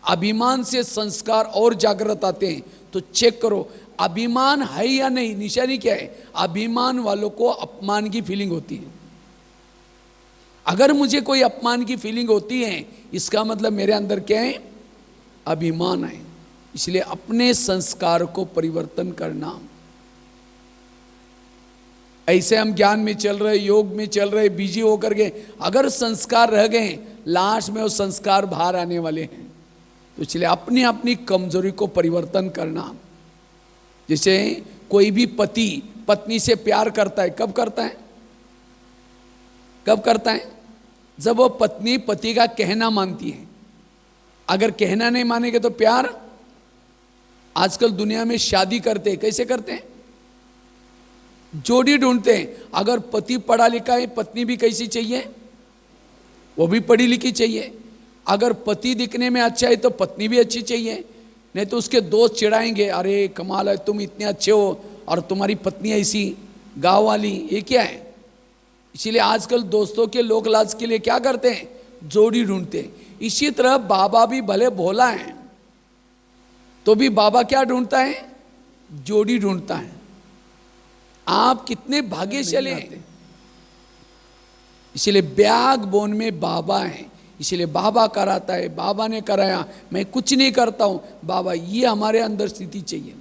अभिमान से संस्कार और जागृत आते हैं। तो चेक करो अभिमान है या नहीं। निशानी क्या है? अभिमान वालों को अपमान की फीलिंग होती है। अगर मुझे कोई अपमान की फीलिंग होती है, इसका मतलब मेरे अंदर क्या है? अभिमान है। इसलिए अपने संस्कार को परिवर्तन करना। ऐसे हम ज्ञान में चल रहे, योग में चल रहे, बिजी होकर के अगर संस्कार रह गए, लास्ट में वो संस्कार बाहर आने वाले हैं। तो इसलिए अपनी अपनी कमजोरी को परिवर्तन करना। जैसे कोई भी पति पत्नी से प्यार करता है, कब करता है? कब करता है? जब वो पत्नी पति का कहना मानती है। अगर कहना नहीं मानेंगे तो प्यार। आजकल दुनिया में शादी करते हैं, कैसे करते हैं? जोड़ी ढूंढते हैं। अगर पति पढ़ा लिखा है, पत्नी भी कैसी चाहिए? वो भी पढ़ी लिखी चाहिए। अगर पति दिखने में अच्छा है तो पत्नी भी अच्छी चाहिए, नहीं तो उसके दोस्त चिढ़ाएंगे, अरे कमाल है, तुम इतने अच्छे हो और तुम्हारी पत्नी ऐसी गाँव वाली, ये क्या है? इसीलिए आजकल दोस्तों के लोक लाज के लिए क्या करते हैं? जोड़ी ढूंढते हैं। इसी तरह बाबा भी भले भोला है तो भी बाबा क्या ढूंढता है? जोड़ी ढूंढता है। आप कितने भाग्यशाली हैं। इसलिए बैग बोन में बाबा है। इसलिए बाबा कराता है, बाबा ने कराया, मैं कुछ नहीं करता हूं। बाबा, ये हमारे अंदर स्थिति चाहिए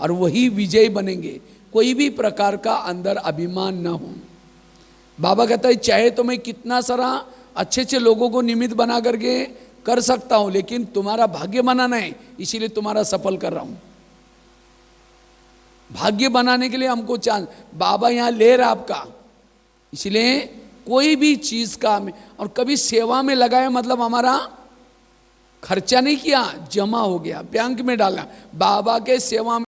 और वही विजय बनेंगे। कोई भी प्रकार का अंदर अभिमान ना हो। बाबा कहता है चाहे तो मैं कितना सारा अच्छे अच्छे लोगों को निमित्त बना करके कर सकता हूं, लेकिन तुम्हारा भाग्य बनाना है, इसीलिए तुम्हारा सफल कर रहा हूं। भाग्य बनाने के लिए हमको चांस बाबा यहां ले रहा आपका। इसलिए कोई भी चीज का और कभी सेवा में लगाया मतलब हमारा खर्चा नहीं किया, जमा हो गया, बैंक में डाला। बाबा के सेवा में